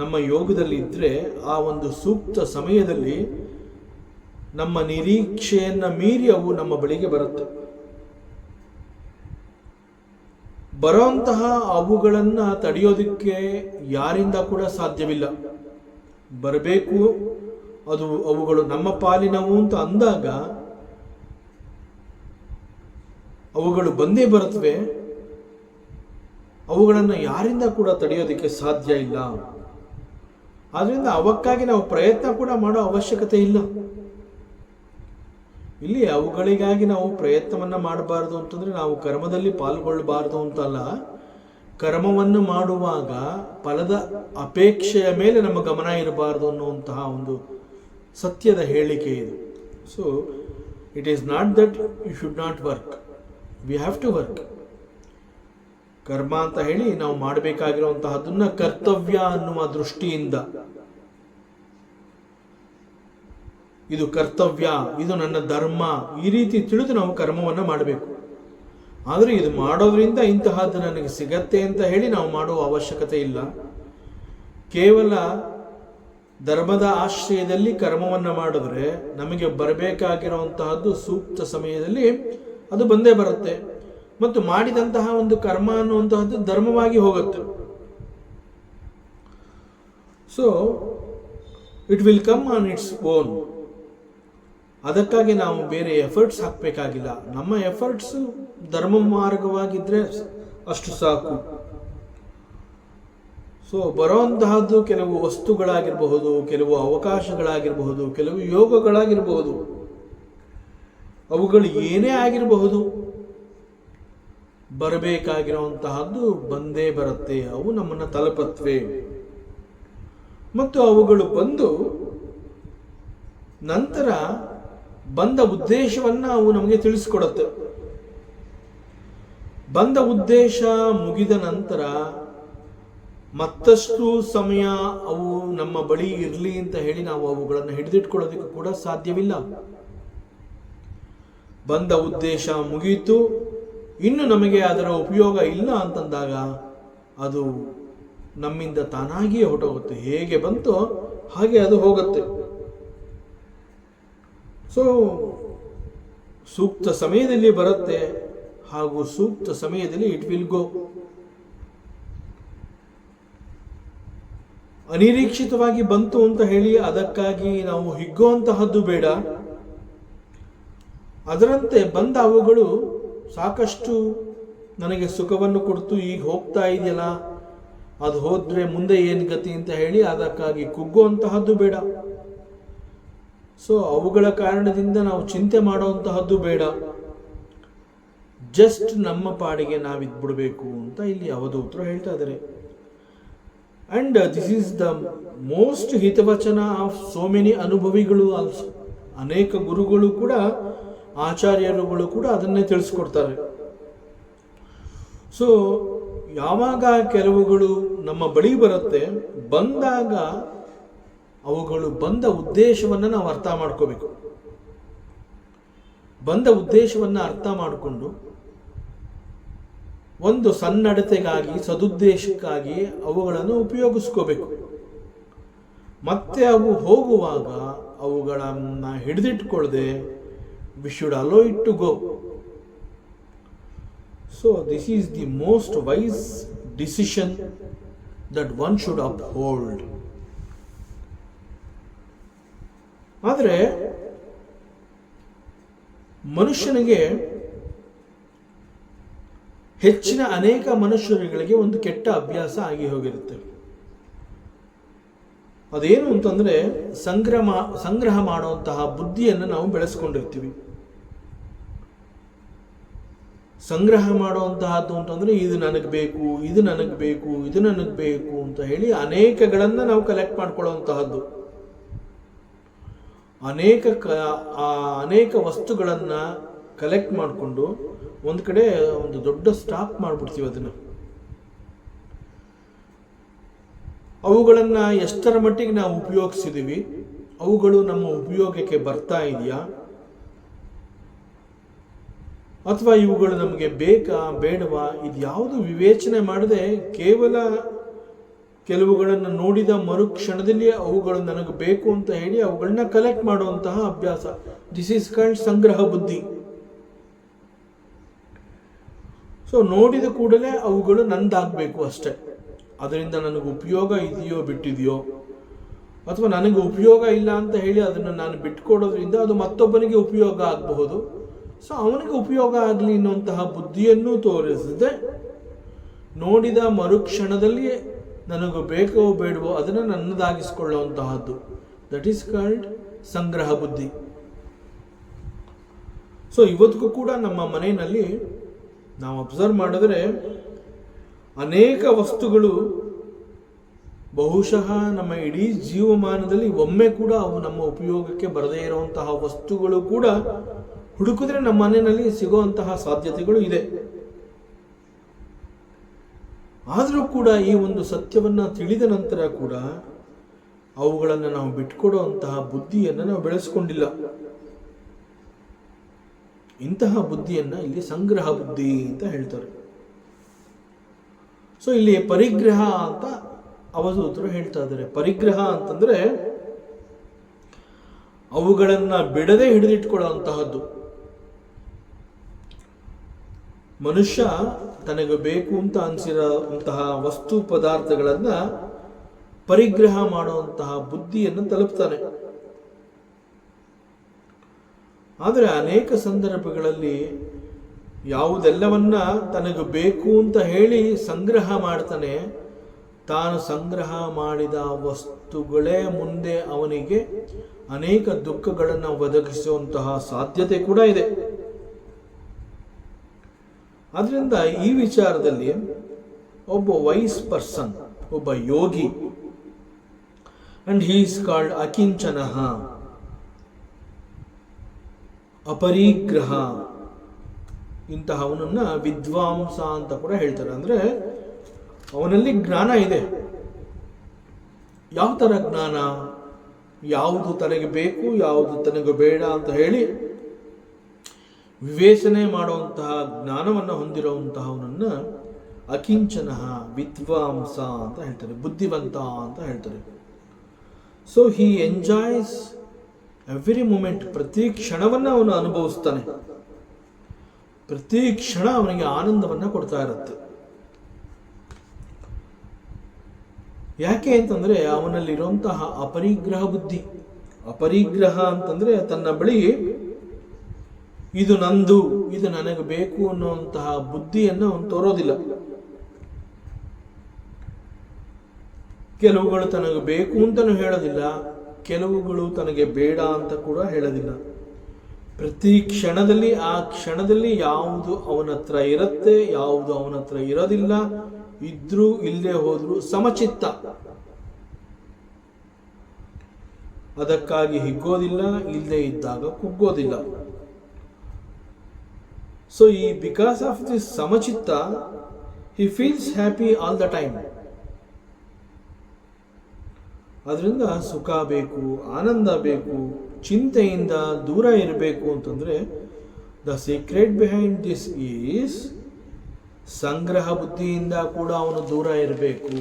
ನಮ್ಮ ಯೋಗದಲ್ಲಿ ಇದ್ರೆ ಆ ಒಂದು ಸೂಕ್ತ ಸಮಯದಲ್ಲಿ ನಮ್ಮ ನಿರೀಕ್ಷೆಯನ್ನ ಮೀರಿ ಅವು ನಮ್ಮ ಬಳಿಗೆ ಬರುತ್ತೆ. ಬರುವಂತಹ ಅವುಗಳನ್ನ ತಡೆಯೋದಕ್ಕೆ ಯಾರಿಂದ ಕೂಡ ಸಾಧ್ಯವಿಲ್ಲ. ಬರಬೇಕು, ಅದು ಅವುಗಳು ನಮ್ಮ ಪಾಲಿನವು ಅಂತ ಅಂದಾಗ ಅವುಗಳು ಬಂದೇ ಬರುತ್ತವೆ. ಅವುಗಳನ್ನು ಯಾರಿಂದ ಕೂಡ ತಡೆಯೋದಕ್ಕೆ ಸಾಧ್ಯ ಇಲ್ಲ. ಆದ್ರಿಂದ ಅವಕ್ಕಾಗಿ ನಾವು ಪ್ರಯತ್ನ ಕೂಡ ಮಾಡೋ ಅವಶ್ಯಕತೆ ಇಲ್ಲ. ಇಲ್ಲಿ ಅವುಗಳಿಗಾಗಿ ನಾವು ಪ್ರಯತ್ನವನ್ನ ಮಾಡಬಾರದು ಅಂತಂದ್ರೆ ನಾವು ಕರ್ಮದಲ್ಲಿ ಪಾಲ್ಗೊಳ್ಳಬಾರದು ಅಂತಲ್ಲ. ಕರ್ಮವನ್ನು ಮಾಡುವಾಗ ಫಲದ ಅಪೇಕ್ಷೆಯ ಮೇಲೆ ನಮ್ಮ ಗಮನ ಇರಬಾರದು ಅನ್ನುವಂತಹ ಒಂದು ಸತ್ಯದ ಹೇಳಿಕೆ ಇದು. So it is not that you should not work, we have to work. ಕರ್ಮ ಅಂತ ಹೇಳಿ ನಾವು ಮಾಡಬೇಕಾಗಿರುವಂತಹದನ್ನ ಕರ್ತವ್ಯ ಅನ್ನುವ ದೃಷ್ಟಿಯಿಂದ, ಇದು ಕರ್ತವ್ಯ, ಇದು ನನ್ನ ಧರ್ಮ, ಈ ರೀತಿ ತಿಳಿದು ನಾವು ಕರ್ಮವನ್ನು ಮಾಡಬೇಕು. ಆದರೆ ಇದು ಮಾಡೋದ್ರಿಂದ ಇಂತಹದ್ದು ನನಗೆ ಸಿಗತ್ತೆ ಅಂತ ಹೇಳಿ ನಾವು ಮಾಡುವ ಅವಶ್ಯಕತೆ ಇಲ್ಲ. ಕೇವಲ ಧರ್ಮದ ಆಶ್ರಯದಲ್ಲಿ ಕರ್ಮವನ್ನು ಮಾಡಿದ್ರೆ ನಮಗೆ ಬರಬೇಕಾಗಿರುವಂತಹದ್ದು ಸೂಕ್ತ ಸಮಯದಲ್ಲಿ ಅದು ಬಂದೇ ಬರುತ್ತೆ, ಮತ್ತು ಮಾಡಿದಂತಹ ಒಂದು ಕರ್ಮ ಅನ್ನುವಂತಹದ್ದು ಧರ್ಮವಾಗಿ ಹೋಗುತ್ತೆ. So it will come on its own. ಅದಕ್ಕಾಗಿ ನಾವು ಬೇರೆ ಎಫರ್ಟ್ಸ್ ಹಾಕಬೇಕಾಗಿಲ್ಲ. ನಮ್ಮ ಎಫರ್ಟ್ಸ್ ಧರ್ಮ ಮಾರ್ಗವಾಗಿದ್ದರೆ ಅಷ್ಟು ಸಾಕು. ಸೊ ಬರುವಂತಹದ್ದು ಕೆಲವು ವಸ್ತುಗಳಾಗಿರಬಹುದು, ಕೆಲವು ಅವಕಾಶಗಳಾಗಿರಬಹುದು, ಕೆಲವು ಯೋಗಗಳಾಗಿರಬಹುದು, ಅವುಗಳು ಏನೇ ಆಗಿರಬಹುದು, ಬರಬೇಕಾಗಿರುವಂತಹದ್ದು ಬಂದೇ ಬರುತ್ತೆ. ಅವು ನಮ್ಮನ್ನು ತಲುಪತ್ವೆ ಮತ್ತು ಅವುಗಳು ಬಂದು ನಂತರ ಬಂದ ಉದ್ದೇಶವನ್ನು ಅವು ನಮಗೆ ತಿಳಿಸಿಕೊಡುತ್ತೆ. ಬಂದ ಉದ್ದೇಶ ಮುಗಿದ ನಂತರ ಮತ್ತಷ್ಟು ಸಮಯ ಅವು ನಮ್ಮ ಬಳಿ ಇರಲಿ ಅಂತ ಹೇಳಿ ನಾವು ಅವುಗಳನ್ನು ಹಿಡಿದಿಟ್ಕೊಳ್ಳೋದಕ್ಕೆ ಕೂಡ ಸಾಧ್ಯವಿಲ್ಲ. ಬಂದ ಉದ್ದೇಶ ಮುಗಿಯಿತು, ಇನ್ನು ನಮಗೆ ಅದರ ಉಪಯೋಗ ಇಲ್ಲ ಅಂತಂದಾಗ ಅದು ನಮ್ಮಿಂದ ತಾನಾಗಿಯೇ ಹೊರಟೋಗುತ್ತೆ. ಹೇಗೆ ಬಂತೋ ಹಾಗೆ ಅದು ಹೋಗುತ್ತೆ. ಸೊ ಸೂಕ್ತ ಸಮಯದಲ್ಲಿ ಬರುತ್ತೆ ಹಾಗೂ ಸೂಕ್ತ ಸಮಯದಲ್ಲಿ ಇಟ್ ವಿಲ್ ಗೋ. ಅನಿರೀಕ್ಷಿತವಾಗಿ ಬಂತು ಅಂತ ಹೇಳಿ ಅದಕ್ಕಾಗಿ ನಾವು ಹಿಗ್ಗುವಂತಹದ್ದು ಬೇಡ. ಅದರಂತೆ ಬಂದ ಅವುಗಳು ಸಾಕಷ್ಟು ನನಗೆ ಸುಖವನ್ನು ಕೊಡ್ತು, ಈಗ ಹೋಗ್ತಾ ಇದೆಯಲ್ಲ, ಅದು ಹೋದ್ರೆ ಮುಂದೆ ಏನು ಗತಿ ಅಂತ ಹೇಳಿ ಅದಕ್ಕಾಗಿ ಕುಗ್ಗುವಂತಹದ್ದು ಬೇಡ. ಸೊ ಅವುಗಳ ಕಾರಣದಿಂದ ನಾವು ಚಿಂತೆ ಮಾಡುವಂತಹದ್ದು ಬೇಡ. ಜಸ್ಟ್ ನಮ್ಮ ಪಾಡಿಗೆ ನಾವಿದ್ಬಿಡ್ಬೇಕು ಅಂತ ಇಲ್ಲಿ ಅವಧೂತರು ಹೇಳ್ತಾ ಇದ್ದಾರೆ. And this is the most ಹಿತವಚನ ಆಫ್ ಸೋ ಮೆನಿ ಅನುಭವಿಗಳು ಆಲ್ಸೋ. ಅನೇಕ ಗುರುಗಳು ಕೂಡ, ಆಚಾರ್ಯರುಗಳು ಕೂಡ ಅದನ್ನೇ ತಿಳಿಸ್ಕೊಡ್ತಾರೆ. ಸೊ ಯಾವಾಗ ಕೆಲವುಗಳು ನಮ್ಮ ಬಳಿ ಬರುತ್ತೆ, ಬಂದಾಗ ಅವುಗಳು ಬಂದ ಉದ್ದೇಶವನ್ನು ನಾವು ಅರ್ಥ ಮಾಡ್ಕೋಬೇಕು. ಬಂದ ಉದ್ದೇಶವನ್ನು ಅರ್ಥ ಮಾಡಿಕೊಂಡು ಒಂದು ಸನ್ನಡತೆಗಾಗಿ, ಸದುದ್ದೇಶಕ್ಕಾಗಿ ಅವುಗಳನ್ನು ಉಪಯೋಗಿಸ್ಕೋಬೇಕು. ಮತ್ತೆ ಅವು ಹೋಗುವಾಗ ಅವುಗಳನ್ನು ಹಿಡಿದಿಟ್ಕೊಳ್ಳದೆ we should allow it to go. So this is the most wise decision that one should uphold. ಆದರೆ ಮನುಷ್ಯನಿಗೆ, ಹೆಚ್ಚಿನ ಅನೇಕ ಮನುಷ್ಯರುಗಳಿಗೆ ಒಂದು ಕೆಟ್ಟ ಅಭ್ಯಾಸ ಆಗಿ ಹೋಗಿರುತ್ತೆ. ಅದೇನು ಅಂತಂದ್ರೆ ಸಂಗ್ರಹ ಮಾಡುವಂತಹ ಬುದ್ಧಿಯನ್ನು ನಾವು ಬೆಳೆಸ್ಕೊಂಡಿರ್ತೀವಿ. ಸಂಗ್ರಹ ಮಾಡುವಂತಹದ್ದು ಅಂತಂದ್ರೆ ಇದು ನನಗೆ ಬೇಕು, ಇದು ನನಗೆ ಬೇಕು, ಇದು ನನಗೆ ಬೇಕು ಅಂತ ಹೇಳಿ ಅನೇಕಗಳನ್ನು ನಾವು ಕಲೆಕ್ಟ್ ಮಾಡ್ಕೊಳ್ಳುವಂತಹದ್ದು. ಅನೇಕ ವಸ್ತುಗಳನ್ನು ಕಲೆಕ್ಟ್ ಮಾಡಿಕೊಂಡು ಒಂದು ಕಡೆ ಒಂದು ದೊಡ್ಡ ಸ್ಟಾಕ್ ಮಾಡಿಬಿಡ್ತೀವಿ. ಅದನ್ನು ಅವುಗಳನ್ನು ಎಷ್ಟರ ಮಟ್ಟಿಗೆ ನಾವು ಉಪಯೋಗಿಸಿದ್ದೀವಿ, ಅವುಗಳು ನಮ್ಮ ಉಪಯೋಗಕ್ಕೆ ಬರ್ತಾ ಇದೆಯಾ, ಅಥವಾ ಇವುಗಳು ನಮಗೆ ಬೇಕಾ ಬೇಡವಾ, ಇದು ಯಾವುದು ವಿವೇಚನೆ ಮಾಡದೆ ಕೇವಲ ಕೆಲವುಗಳನ್ನು ನೋಡಿದ ಮರುಕ್ಷಣದಲ್ಲಿ ಅವುಗಳು ನನಗೆ ಬೇಕು ಅಂತ ಹೇಳಿ ಅವುಗಳನ್ನ ಕಲೆಕ್ಟ್ ಮಾಡುವಂತಹ ಅಭ್ಯಾಸ. ದಿಸ್ ಈಸ್ ಕಾಲ್ಡ್ ಸಂಗ್ರಹ ಬುದ್ಧಿ. ಸೊ ನೋಡಿದ ಕೂಡಲೇ ಅವುಗಳು ನಂದಾಗಬೇಕು ಅಷ್ಟೆ. ಅದರಿಂದ ನನಗೆ ಉಪಯೋಗ ಇದೆಯೋ ಬಿಟ್ಟಿದೆಯೋ, ಅಥವಾ ನನಗೆ ಉಪಯೋಗ ಇಲ್ಲ ಅಂತ ಹೇಳಿ ಅದನ್ನು ನಾನು ಬಿಟ್ಕೊಡೋದ್ರಿಂದ ಅದು ಮತ್ತೊಬ್ಬನಿಗೆ ಉಪಯೋಗ ಆಗಬಹುದು. ಸೊ ಅವನಿಗೆ ಉಪಯೋಗ ಆಗಲಿ ಅನ್ನುವಂತಹ ಬುದ್ಧಿಯನ್ನು ತೋರಿಸದೆ ನೋಡಿದ ಮರುಕ್ಷಣದಲ್ಲಿ ನನಗೆ ಬೇಕೋ ಬೇಡವೋ ಅದನ್ನು ನನ್ನದಾಗಿಸ್ಕೊಳ್ಳುವಂತಹದ್ದು, ದಟ್ ಈಸ್ ಕಾಲ್ಡ್ ಸಂಗ್ರಹ ಬುದ್ಧಿ. ಸೊ ಇವತ್ತಿಗೂ ಕೂಡ ನಮ್ಮ ಮನೆಯಲ್ಲಿ ನಾವು ಅಬ್ಸರ್ವ್ ಮಾಡಿದ್ರೆ ಅನೇಕ ವಸ್ತುಗಳು ಬಹುಶಃ ನಮ್ಮ ಇಡೀ ಜೀವಮಾನದಲ್ಲಿ ಒಮ್ಮೆ ಕೂಡ ಅವು ನಮ್ಮ ಉಪಯೋಗಕ್ಕೆ ಬರದೇ ಇರುವಂತಹ ವಸ್ತುಗಳು ಕೂಡ ಹುಡುಕಿದ್ರೆ ನಮ್ಮ ಮನೆಯಲ್ಲಿ ಸಿಗುವಂತಹ ಸಾಧ್ಯತೆಗಳು ಇದೆ. ಆದರೂ ಕೂಡ ಈ ಒಂದು ಸತ್ಯವನ್ನು ತಿಳಿದ ನಂತರ ಕೂಡ ಅವುಗಳನ್ನು ನಾವು ಬಿಟ್ಕೊಡುವಂತಹ ಬುದ್ಧಿಯನ್ನು ನಾವು ಬೆಳೆಸ್ಕೊಂಡಿಲ್ಲ. ಇಂತಹ ಬುದ್ಧಿಯನ್ನು ಇಲ್ಲಿ ಸಂಗ್ರಹ ಬುದ್ಧಿ ಅಂತ ಹೇಳ್ತಾರೆ. ಸೊ ಇಲ್ಲಿ ಪರಿಗ್ರಹ ಅಂತ ಅವಧೂತರು ಹೇಳ್ತಾ ಇದ್ದಾರೆ. ಪರಿಗ್ರಹ ಅಂತಂದ್ರೆ ಅವುಗಳನ್ನು ಬಿಡದೆ ಹಿಡಿದಿಟ್ಕೊಳ್ಳುವಂತಹದ್ದು. ಮನುಷ್ಯ ತನಗೆ ಬೇಕು ಅಂತ ಅನಿಸಿರುವಂತಹ ವಸ್ತು ಪದಾರ್ಥಗಳನ್ನ ಪರಿಗ್ರಹ ಮಾಡುವಂತಹ ಬುದ್ಧಿಯನ್ನು ತಲುಪ್ತಾನೆ. ಆದರೆ ಅನೇಕ ಸಂದರ್ಭಗಳಲ್ಲಿ ಯಾವುದೆಲ್ಲವನ್ನ ತನಗೆ ಬೇಕು ಅಂತ ಹೇಳಿ ಸಂಗ್ರಹ ಮಾಡ್ತಾನೆ, ತಾನು ಸಂಗ್ರಹ ಮಾಡಿದ ವಸ್ತುಗಳೇ ಮುಂದೆ ಅವನಿಗೆ ಅನೇಕ ದುಃಖಗಳನ್ನು ಒದಗಿಸುವಂತಹ ಸಾಧ್ಯತೆ ಕೂಡ ಇದೆ. ಆದ್ರಿಂದ ಈ ವಿಚಾರದಲ್ಲಿ ಒಬ್ಬ ವೈಸ್ ಪರ್ಸನ್, ಒಬ್ಬ ಯೋಗಿ, ಅಂಡ್ ಹಿ ಈಸ್ ಕಾಲ್ಡ್ ಅಕಿಂಚನಃ, ಅಪರಿಗ್ರಹ, ಇಂತಹವನನ್ನ ವಿದ್ವಾಂಸ ಅಂತ ಕೂಡ ಹೇಳ್ತಾರೆ. ಅಂದ್ರೆ ಅವನಲ್ಲಿ ಜ್ಞಾನ ಇದೆ. ಯಾವ ತರ ಜ್ಞಾನ? ಯಾವುದು ತನಗೆ ಬೇಕು, ಯಾವುದು ತನಗೆ ಬೇಡ ಅಂತ ಹೇಳಿ ವಿವೇಚನೆ ಮಾಡುವಂತಹ ಜ್ಞಾನವನ್ನು ಹೊಂದಿರುವಂತಹವನನ್ನ ಅಕಿಂಚನಃ, ವಿದ್ವಾಂಸ ಅಂತ ಹೇಳ್ತಾರೆ, ಬುದ್ಧಿವಂತ ಅಂತ ಹೇಳ್ತಾರೆ. So he enjoys every moment, ಪ್ರತಿ ಕ್ಷಣವನ್ನು ಅವನು ಅನುಭವಿಸ್ತಾನೆ. ಪ್ರತಿ ಕ್ಷಣ ಅವನಿಗೆ ಆನಂದವನ್ನು ಕೊಡ್ತಾ ಇರುತ್ತೆ. ಯಾಕೆ ಅಂತಂದ್ರೆ ಅವನಲ್ಲಿರುವಂತಹ ಅಪರಿಗ್ರಹ ಬುದ್ಧಿ. ಅಪರಿಗ್ರಹ ಅಂತಂದ್ರೆ ತನ್ನ ಬಳಿ ಇದು ನಂದು, ಇದು ನನಗೆ ಬೇಕು ಅನ್ನುವಂತಹ ಬುದ್ಧಿಯನ್ನು ಅವನು ತೋರೋದಿಲ್ಲ. ಕೆಲವುಗಳು ತನಗೆ ಬೇಕು ಅಂತಲೂ ಹೇಳೋದಿಲ್ಲ, ಕೆಲವುಗಳು ತನಗೆ ಬೇಡ ಅಂತ ಕೂಡ ಹೇಳೋದಿಲ್ಲ. ಪ್ರತಿ ಕ್ಷಣದಲ್ಲಿ ಆ ಕ್ಷಣದಲ್ಲಿ ಯಾವುದು ಅವನ ಹತ್ರ ಇರುತ್ತೆ, ಯಾವುದು ಅವನ ಹತ್ರ ಇರೋದಿಲ್ಲ, ಇದ್ರೂ ಇಲ್ಲದೆ ಹೋದ್ರು ಸಮಚಿತ್ತ. ಅದಕ್ಕಾಗಿ ಹಿಗ್ಗೋದಿಲ್ಲ, ಇಲ್ಲದೆ ಇದ್ದಾಗ ಕುಗ್ಗೋದಿಲ್ಲ. ಸೊ ಈ ಬಿಕಾಸ್ ಆಫ್ ದಿಸ್ ಸಮಚಿತ್ತ, he feels happy all the time. ಅದರಿಂದ ಸುಖ ಬೇಕು, ಆನಂದ ಬೇಕು, ಚಿಂತೆಯಿಂದ ದೂರ ಇರಬೇಕು ಅಂತಂದ್ರೆ the secret behind this is ಸಂಗ್ರಹ ಬುದ್ಧಿಯಿಂದ ಕೂಡ ಅವನು ದೂರ ಇರಬೇಕು.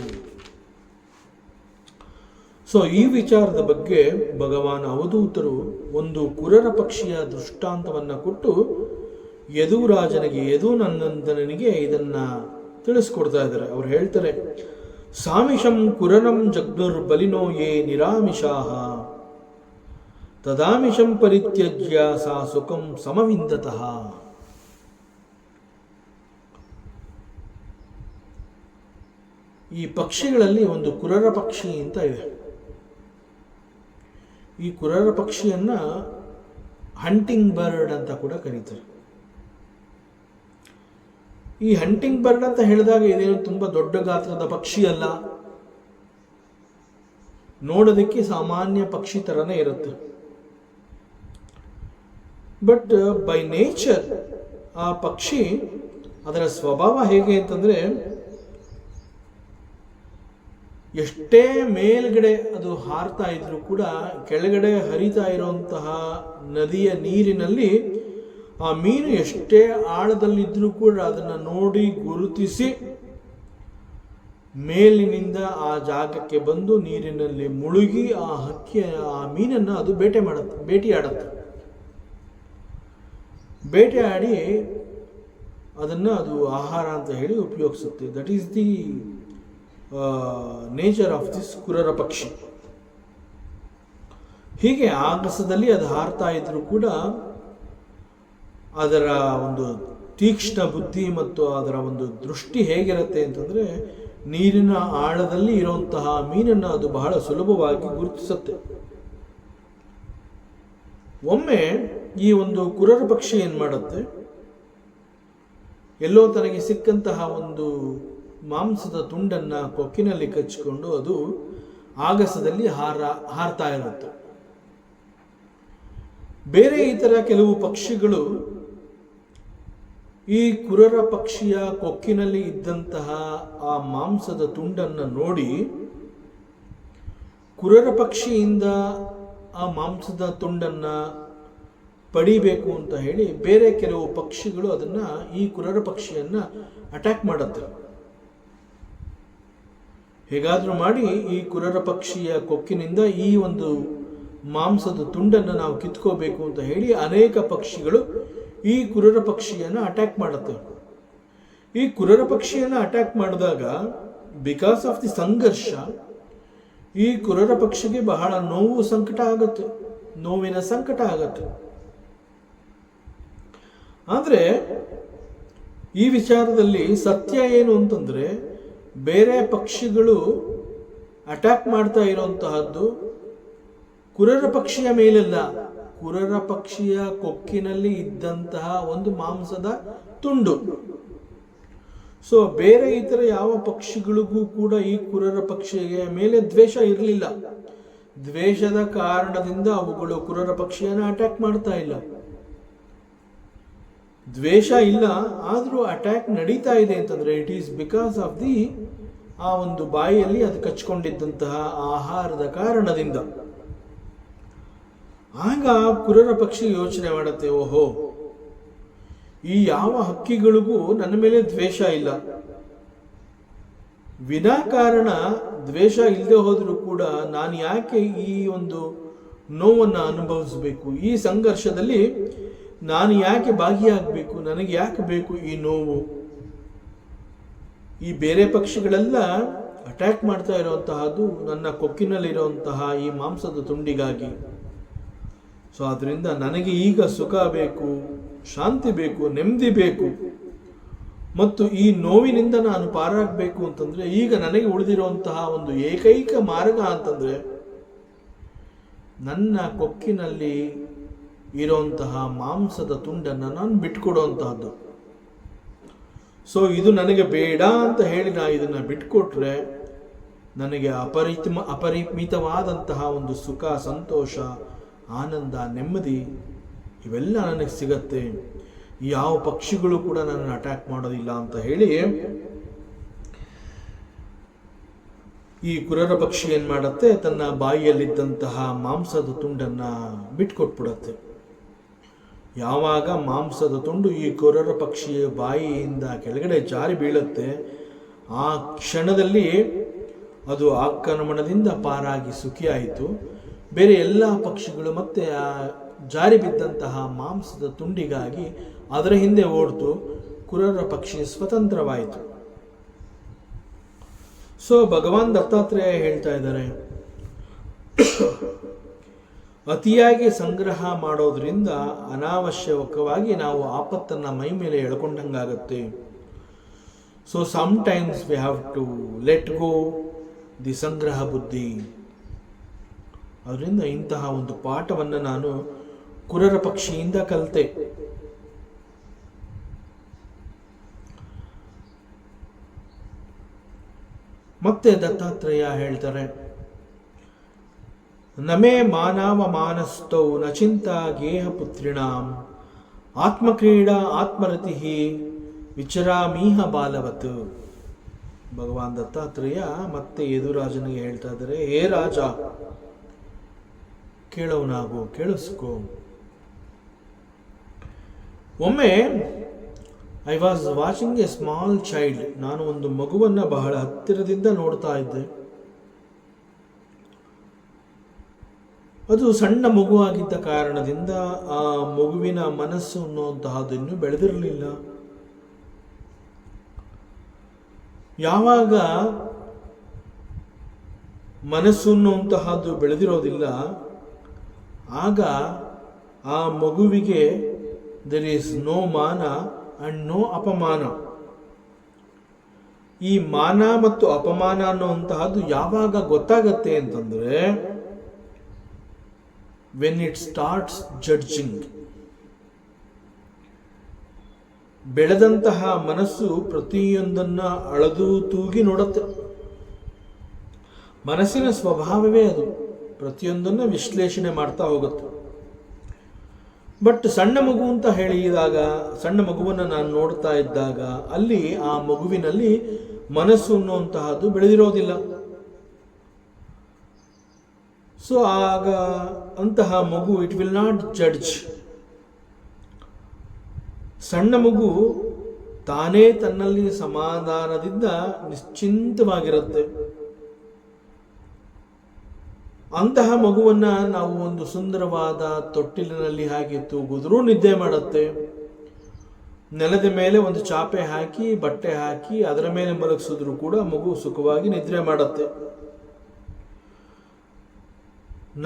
ಸೊ ಈ ವಿಚಾರದ ಬಗ್ಗೆ ಭಗವಾನ್ ಅವಧೂತರು ಒಂದು ಕುರರ ಪಕ್ಷಿಯ ದೃಷ್ಟಾಂತವನ್ನು ಕೊಟ್ಟು ಯದುರಾಜನಿಗೆ, ಯದುನಂದನನಿಗೆ ಇದನ್ನ ತಿಳಿಸ್ಕೊಡ್ತಾ ಇದ್ದಾರೆ. ಅವ್ರು ಹೇಳ್ತಾರೆ, ಸಾಮಿಷಂ ಕುರನಂ ಜಗ್ನುರ್ ಬಲಿನೋ ಯೇ ನಿರಾಮಿಷಾಹ ತದಾಮಿಷಂ ಪರಿತ್ಯಜ್ಯ ಸಾ ಸುಖಂ ಸಮವಿಂದತಃ. ಈ ಪಕ್ಷಿಗಳಲ್ಲಿ ಒಂದು ಕುರರ ಪಕ್ಷಿ ಅಂತ ಇದೆ. ಈ ಕುರರ ಪಕ್ಷಿಯನ್ನ ಹಂಟಿಂಗ್ ಬರ್ಡ್ ಅಂತ ಕೂಡ ಕರೀತಾರೆ. ಈ ಹಂಟಿಂಗ್ ಬರ್ಡ್ ಅಂತ ಹೇಳಿದಾಗ ಇದೇನು ತುಂಬಾ ದೊಡ್ಡ ಗಾತ್ರದ ಪಕ್ಷಿ ಅಲ್ಲ, ನೋಡೋದಕ್ಕೆ ಸಾಮಾನ್ಯ ಪಕ್ಷಿ ತರನೇ ಇರುತ್ತೆ. ಬಟ್ ಬೈ ನೇಚರ್ ಆ ಪಕ್ಷಿ, ಅದರ ಸ್ವಭಾವ ಹೇಗೆ ಅಂತಂದ್ರೆ, ಎಷ್ಟೇ ಮೇಲ್ಗಡೆ ಅದು ಹಾರ್ತಾ ಇದ್ರೂ ಕೂಡ ಕೆಳಗಡೆ ಹರಿತಾ ಇರುವಂತಹ ನದಿಯ ನೀರಿನಲ್ಲಿ ಆ ಮೀನು ಎಷ್ಟೇ ಆಳದಲ್ಲಿದ್ರೂ ಕೂಡ ಅದನ್ನು ನೋಡಿ ಗುರುತಿಸಿ ಮೇಲಿನಿಂದ ಆ ಜಾಗಕ್ಕೆ ಬಂದು ನೀರಿನಲ್ಲಿ ಮುಳುಗಿ ಆ ಹಕ್ಕಿ, ಆ ಮೀನನ್ನು ಅದು ಬೇಟೆಯಾಡಿ ಅದನ್ನು ಅದು ಆಹಾರ ಅಂತ ಹೇಳಿ ಉಪಯೋಗಿಸುತ್ತೆ. That is the nature of this ಕುರರ ಪಕ್ಷಿ. ಹೀಗೆ ಆಗಸದಲ್ಲಿ ಅದು ಹಾರ್ತಾ ಇದ್ರೂ ಕೂಡ ಅದರ ಒಂದು ತೀಕ್ಷ್ಣ ಬುದ್ಧಿ ಮತ್ತು ಅದರ ಒಂದು ದೃಷ್ಟಿ ಹೇಗಿರುತ್ತೆ ಅಂತಂದ್ರೆ, ನೀರಿನ ಆಳದಲ್ಲಿ ಇರುವಂತಹ ಮೀನನ್ನು ಅದು ಬಹಳ ಸುಲಭವಾಗಿ ಗುರುತಿಸುತ್ತೆ. ಒಮ್ಮೆ ಈ ಒಂದು ಕುರರ ಪಕ್ಷಿ ಏನ್ ಮಾಡುತ್ತೆ, ಎಲ್ಲೋ ತನಗೆ ಸಿಕ್ಕಂತಹ ಒಂದು ಮಾಂಸದ ತುಂಡನ್ನು ಕೊಕ್ಕಿನಲ್ಲಿ ಕಚ್ಚಿಕೊಂಡು ಅದು ಆಗಸದಲ್ಲಿ ಹಾರ್ತಾ ಇರುತ್ತೆ. ಬೇರೆ ಇತರ ಕೆಲವು ಪಕ್ಷಿಗಳು ಈ ಕುರರ ಪಕ್ಷಿಯ ಕೊಕ್ಕಿನಲ್ಲಿ ಇದ್ದಂತಹ ಆ ಮಾಂಸದ ತುಂಡನ್ನು ನೋಡಿ ಕುರರ ಪಕ್ಷಿಯಿಂದ ಆ ಮಾಂಸದ ತುಂಡನ್ನು ಪಡಿಬೇಕು ಅಂತ ಹೇಳಿ ಬೇರೆ ಕೆಲವು ಪಕ್ಷಿಗಳು ಅದನ್ನು ಈ ಕುರರ ಪಕ್ಷಿಯನ್ನು ಅಟ್ಯಾಕ್ ಮಾಡುತ್ತೆ. ಹೇಗಾದರೂ ಮಾಡಿ ಈ ಕುರರ ಪಕ್ಷಿಯ ಕೊಕ್ಕಿನಿಂದ ಈ ಒಂದು ಮಾಂಸದ ತುಂಡನ್ನು ನಾವು ಕಿತ್ಕೋಬೇಕು ಅಂತ ಹೇಳಿ ಅನೇಕ ಪಕ್ಷಿಗಳು ಈ ಕುರರ ಪಕ್ಷಿಯನ್ನು ಅಟ್ಯಾಕ್ ಮಾಡುತ್ತೆ. ಈ ಕುರರ ಪಕ್ಷಿಯನ್ನು ಅಟ್ಯಾಕ್ ಮಾಡಿದಾಗ ಬಿಕಾಸ್ ಆಫ್ ದಿ ಸಂಘರ್ಷ ಈ ಕುರರ ಪಕ್ಷಿಗೆ ಬಹಳ ನೋವಿನ ಸಂಕಟ ಆಗುತ್ತೆ. ಆದರೆ ಈ ವಿಚಾರದಲ್ಲಿ ಸತ್ಯ ಏನು ಅಂತಂದ್ರೆ, ಬೇರೆ ಪಕ್ಷಿಗಳು ಅಟ್ಯಾಕ್ ಮಾಡ್ತಾ ಇರುವಂತಹದ್ದು ಕುರರ ಪಕ್ಷಿಯ ಮೇಲೆಲ್ಲ, ಕುರರ ಪಕ್ಷಿಯ ಕೊಕ್ಕಿನಲ್ಲಿ ಇದ್ದಂತಹ ಒಂದು ಮಾಂಸದ ತುಂಡು. ಸೊ ಬೇರೆ ಇತರ ಯಾವ ಪಕ್ಷಿಗಳಿಗೂ ಕೂಡ ಈ ಕುರರ ಪಕ್ಷಿಯ ಮೇಲೆ ದ್ವೇಷ ಇರಲಿಲ್ಲ. ದ್ವೇಷದ ಕಾರಣದಿಂದ ಅವುಗಳು ಕುರರ ಪಕ್ಷಿಯನ್ನು ಅಟ್ಯಾಕ್ ಮಾಡ್ತಾ ಇಲ್ಲ. ದ್ವೇಷ ಇಲ್ಲ, ಆದರೂ ಅಟ್ಯಾಕ್ ನಡೀತಾ ಇದೆ ಅಂತಂದ್ರೆ it is because of the ಆ ಒಂದು ಬಾಯಿಯಲ್ಲಿ ಅದು ಕಚ್ಕೊಂಡಿದ್ದಂತಹ ಆಹಾರದ ಕಾರಣದಿಂದ. ಆಗ ಕುರರ ಪಕ್ಷಿ ಯೋಚನೆ ಮಾಡುತ್ತೆ, ಓಹೋ, ಈ ಯಾವ ಹಕ್ಕಿಗಳಿಗೂ ನನ್ನ ಮೇಲೆ ದ್ವೇಷ ಇಲ್ಲ, ವಿನಾಕಾರಣ ದ್ವೇಷ ಇಲ್ಲದೆ ಹೋದರೂ ಕೂಡ ನಾನು ಯಾಕೆ ಈ ಒಂದು ನೋವನ್ನು ಅನುಭವಿಸಬೇಕು, ಈ ಸಂಘರ್ಷದಲ್ಲಿ ನಾನು ಯಾಕೆ ಭಾಗಿಯಾಗಬೇಕು, ನನಗೆ ಯಾಕೆ ಬೇಕು ಈ ನೋವು. ಈ ಬೇರೆ ಪಕ್ಷಿಗಳೆಲ್ಲ ಅಟ್ಯಾಕ್ ಮಾಡ್ತಾ ಇರುವಂತಹದ್ದು ನನ್ನ ಕೊಕ್ಕಿನಲ್ಲಿರುವಂತಹ ಈ ಮಾಂಸದ ತುಂಡಿಗಾಗಿ. ಸೊ ಅದರಿಂದ ನನಗೆ ಈಗ ಸುಖ ಬೇಕು, ಶಾಂತಿ ಬೇಕು, ನೆಮ್ಮದಿ ಬೇಕು, ಮತ್ತು ಈ ನೋವಿನಿಂದ ನಾನು ಪಾರಾಗಬೇಕು ಅಂತಂದ್ರೆ ಈಗ ನನಗೆ ಉಳಿದಿರುವಂತಹ ಒಂದು ಏಕೈಕ ಮಾರ್ಗ ಅಂತಂದ್ರೆ ನನ್ನ ಕೊಕ್ಕಿನಲ್ಲಿ ಇರುವಂತಹ ಮಾಂಸದ ತುಂಡನ್ನು ನಾನು ಬಿಟ್ಕೊಡುವಂತಹದ್ದು. ಸೊ ಇದು ನನಗೆ ಬೇಡ ಅಂತ ಹೇಳಿ ನಾ ಇದನ್ನು ಬಿಟ್ಕೊಟ್ರೆ ನನಗೆ ಅಪರಿಮಿತವಾದಂತಹ ಒಂದು ಸುಖ, ಸಂತೋಷ, ಆನಂದ, ನೆಮ್ಮದಿ ಇವೆಲ್ಲ ನನಗೆ ಸಿಗತ್ತೆ. ಯಾವ ಪಕ್ಷಿಗಳು ಕೂಡ ನನ್ನನ್ನು ಅಟ್ಯಾಕ್ ಮಾಡೋದಿಲ್ಲ ಅಂತ ಹೇಳಿ ಈ ಕುರರ ಪಕ್ಷಿ ಏನು ಮಾಡುತ್ತೆ, ತನ್ನ ಬಾಯಿಯಲ್ಲಿದ್ದಂತಹ ಮಾಂಸದ ತುಂಡನ್ನು ಬಿಟ್ಕೊಟ್ಬಿಡತ್ತೆ. ಯಾವಾಗ ಮಾಂಸದ ತುಂಡು ಈ ಕುರರ ಪಕ್ಷಿಯ ಬಾಯಿಯಿಂದ ಕೆಳಗಡೆ ಜಾರಿ ಬೀಳುತ್ತೆ, ಆ ಕ್ಷಣದಲ್ಲಿ ಅದು ಆಕ್ರಮಣದಿಂದ ಪಾರಾಗಿ ಸುಖಿಯಾಯಿತು. ಬೇರೆ ಎಲ್ಲ ಪಕ್ಷಿಗಳು ಮತ್ತೆ ಆ ಜಾರಿ ಬಿದ್ದಂತಹ ಮಾಂಸದ ತುಂಡಿಗಾಗಿ ಅದರ ಹಿಂದೆ ಓಡ್ತು. ಕುರರ ಪಕ್ಷಿ ಸ್ವತಂತ್ರವಾಯಿತು. ಸೊ ಭಗವಾನ್ ದತ್ತಾತ್ರೇಯ ಹೇಳ್ತಾ ಇದ್ದಾರೆ, ಅತಿಯಾಗಿ ಸಂಗ್ರಹ ಮಾಡೋದ್ರಿಂದ ಅನಾವಶ್ಯಕವಾಗಿ ನಾವು ಆಪತ್ತನ್ನು ಮೈ ಮೇಲೆ ಎಳ್ಕೊಂಡಂಗಾಗತ್ತೆ. So sometimes we have to let go the ಸಂಗ್ರಹ ಬುದ್ಧಿ. ಅದರಿಂದ ಇಂತಹ ಒಂದು ಪಾಠವನ್ನು ನಾನು ಕುರರ ಪಕ್ಷಿಯಿಂದ ಕಲಿತೆ. ಮತ್ತೆ ದತ್ತಾತ್ರೇಯ ಹೇಳ್ತಾರೆ, ನಮೇ ಮಾನವ ಮಾನಸ್ಥೌ ನ ಚಿಂತಾ ಗೇಹ ಪುತ್ರಿಣಾಂ ಆತ್ಮಕ್ರೀಡಾ ಆತ್ಮರತಿ ವಿಚರಾಮೀಹ ಬಾಲವತ್. ಭಗವಾನ್ ದತ್ತಾತ್ರೇಯ ಮತ್ತೆ ಯದುರಾಜನಿಗೆ ಹೇಳ್ತಾ ಇದ್ದಾರೆ, ಹೇ ರಾಜ, ಕೇಳೋನಾಗು, ಕೇಳಿಸ್ಕೋ. ಒಮ್ಮೆ I was watching A small child. ನಾನು ಒಂದು ಮಗುವನ್ನು ಬಹಳ ಹತ್ತಿರದಿಂದ ನೋಡ್ತಾ ಇದ್ದೆ. ಅದು ಸಣ್ಣ ಮಗುವಾಗಿದ್ದ ಕಾರಣದಿಂದ ಆ ಮಗುವಿನ ಮನಸ್ಸು ಅನ್ನುವಂತಹದ್ದು ಇನ್ನೂ ಬೆಳೆದಿರಲಿಲ್ಲ. ಯಾವಾಗ ಮನಸ್ಸು ಅನ್ನುವಂತಹದ್ದು ಬೆಳೆದಿರೋದಿಲ್ಲ, ಆಗ ಆ ಮಗುವಿಗೆ ದೆರ್ ಈಸ್ ನೋ ಮಾನ ಅಂಡ್ ನೋ ಅಪಮಾನ. ಈ ಮಾನ ಮತ್ತು ಅಪಮಾನ ಅನ್ನುವಂತಹದ್ದು ಯಾವಾಗ ಗೊತ್ತಾಗತ್ತೆ ಅಂತಂದ್ರೆ ವೆನ್ ಇಟ್ ಸ್ಟಾರ್ಟ್ಸ್ ಜಡ್ಜಿಂಗ್. ಬೆಳೆದಂತಹ ಮನಸ್ಸು ಪ್ರತಿಯೊಂದನ್ನ ಅಳದು ತೂಗಿ ನೋಡುತ್ತೆ. ಮನಸ್ಸಿನ ಸ್ವಭಾವವೇ ಅದು, ಪ್ರತಿಯೊಂದನ್ನ ವಿಶ್ಲೇಷಣೆ ಮಾಡ್ತಾ ಹೋಗುತ್ತೆ. ಬಟ್ ಸಣ್ಣ ಮಗು ಅಂತ ಹೇಳಿದಾಗ, ಸಣ್ಣ ಮಗುವನ್ನು ನಾನು ನೋಡ್ತಾ ಇದ್ದಾಗ ಅಲ್ಲಿ ಆ ಮಗುವಿನಲ್ಲಿ ಮನಸ್ಸು ಅನ್ನುವಂತಹದ್ದು ಬೆಳೆದಿರೋದಿಲ್ಲ. ಸೊ ಆಗ ಅಂತಹ ಮಗು ಇಟ್ ವಿಲ್ ನಾಟ್ ಜಡ್ಜ್. ಸಣ್ಣ ಮಗು ತಾನೇ ತನ್ನಲ್ಲಿ ಸಮಾಧಾನದಿಂದ ನಿಶ್ಚಿಂತವಾಗಿರುತ್ತೆ. ಅಂತಹ ಮಗುವನ್ನ ನಾವು ಒಂದು ಸುಂದರವಾದ ತೊಟ್ಟಿಲಿನಲ್ಲಿ ಹಾಕಿ ತೂಗಿದ್ರೂ ನಿದ್ದೆ ಮಾಡುತ್ತೆ. ನೆಲದ ಮೇಲೆ ಒಂದು ಚಾಪೆ ಹಾಕಿ ಬಟ್ಟೆ ಹಾಕಿ ಅದರ ಮೇಲೆ ಮಲಗಿಸಿದ್ರು ಕೂಡ ಮಗು ಸುಖವಾಗಿ ನಿದ್ರೆ ಮಾಡುತ್ತೆ.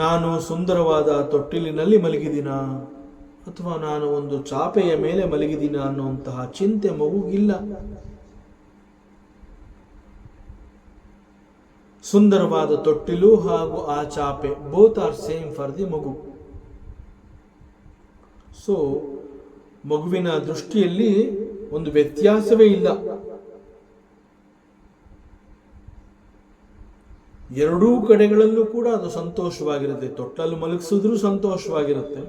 ನಾನು ಸುಂದರವಾದ ತೊಟ್ಟಿಲಿನಲ್ಲಿ ಮಲಗಿದ್ದೀನ ಅಥವಾ ನಾನು ಒಂದು ಚಾಪೆಯ ಮೇಲೆ ಮಲಗಿದ್ದೀನ ಅನ್ನುವಂತಹ ಚಿಂತೆ ಮಗುಗಿಲ್ಲ. ಸುಂದರವಾದ ತೊಟ್ಟಿಲು ಹಾಗೂ ಆ ಚಾಪೆ both are same for the ಮಗು. ಸೊ ಮಗುವಿನ ದೃಷ್ಟಿಯಲ್ಲಿ ಒಂದು ವ್ಯತ್ಯಾಸವೇ ಇಲ್ಲ. ಎರಡೂ ಕಡೆಗಳಲ್ಲೂ ಕೂಡ ಅದು ಸಂತೋಷವಾಗಿರುತ್ತೆ. ತೊಟ್ಟಲು ಮಲಗಿಸಿದ್ರೂ ಸಂತೋಷವಾಗಿರುತ್ತೆ,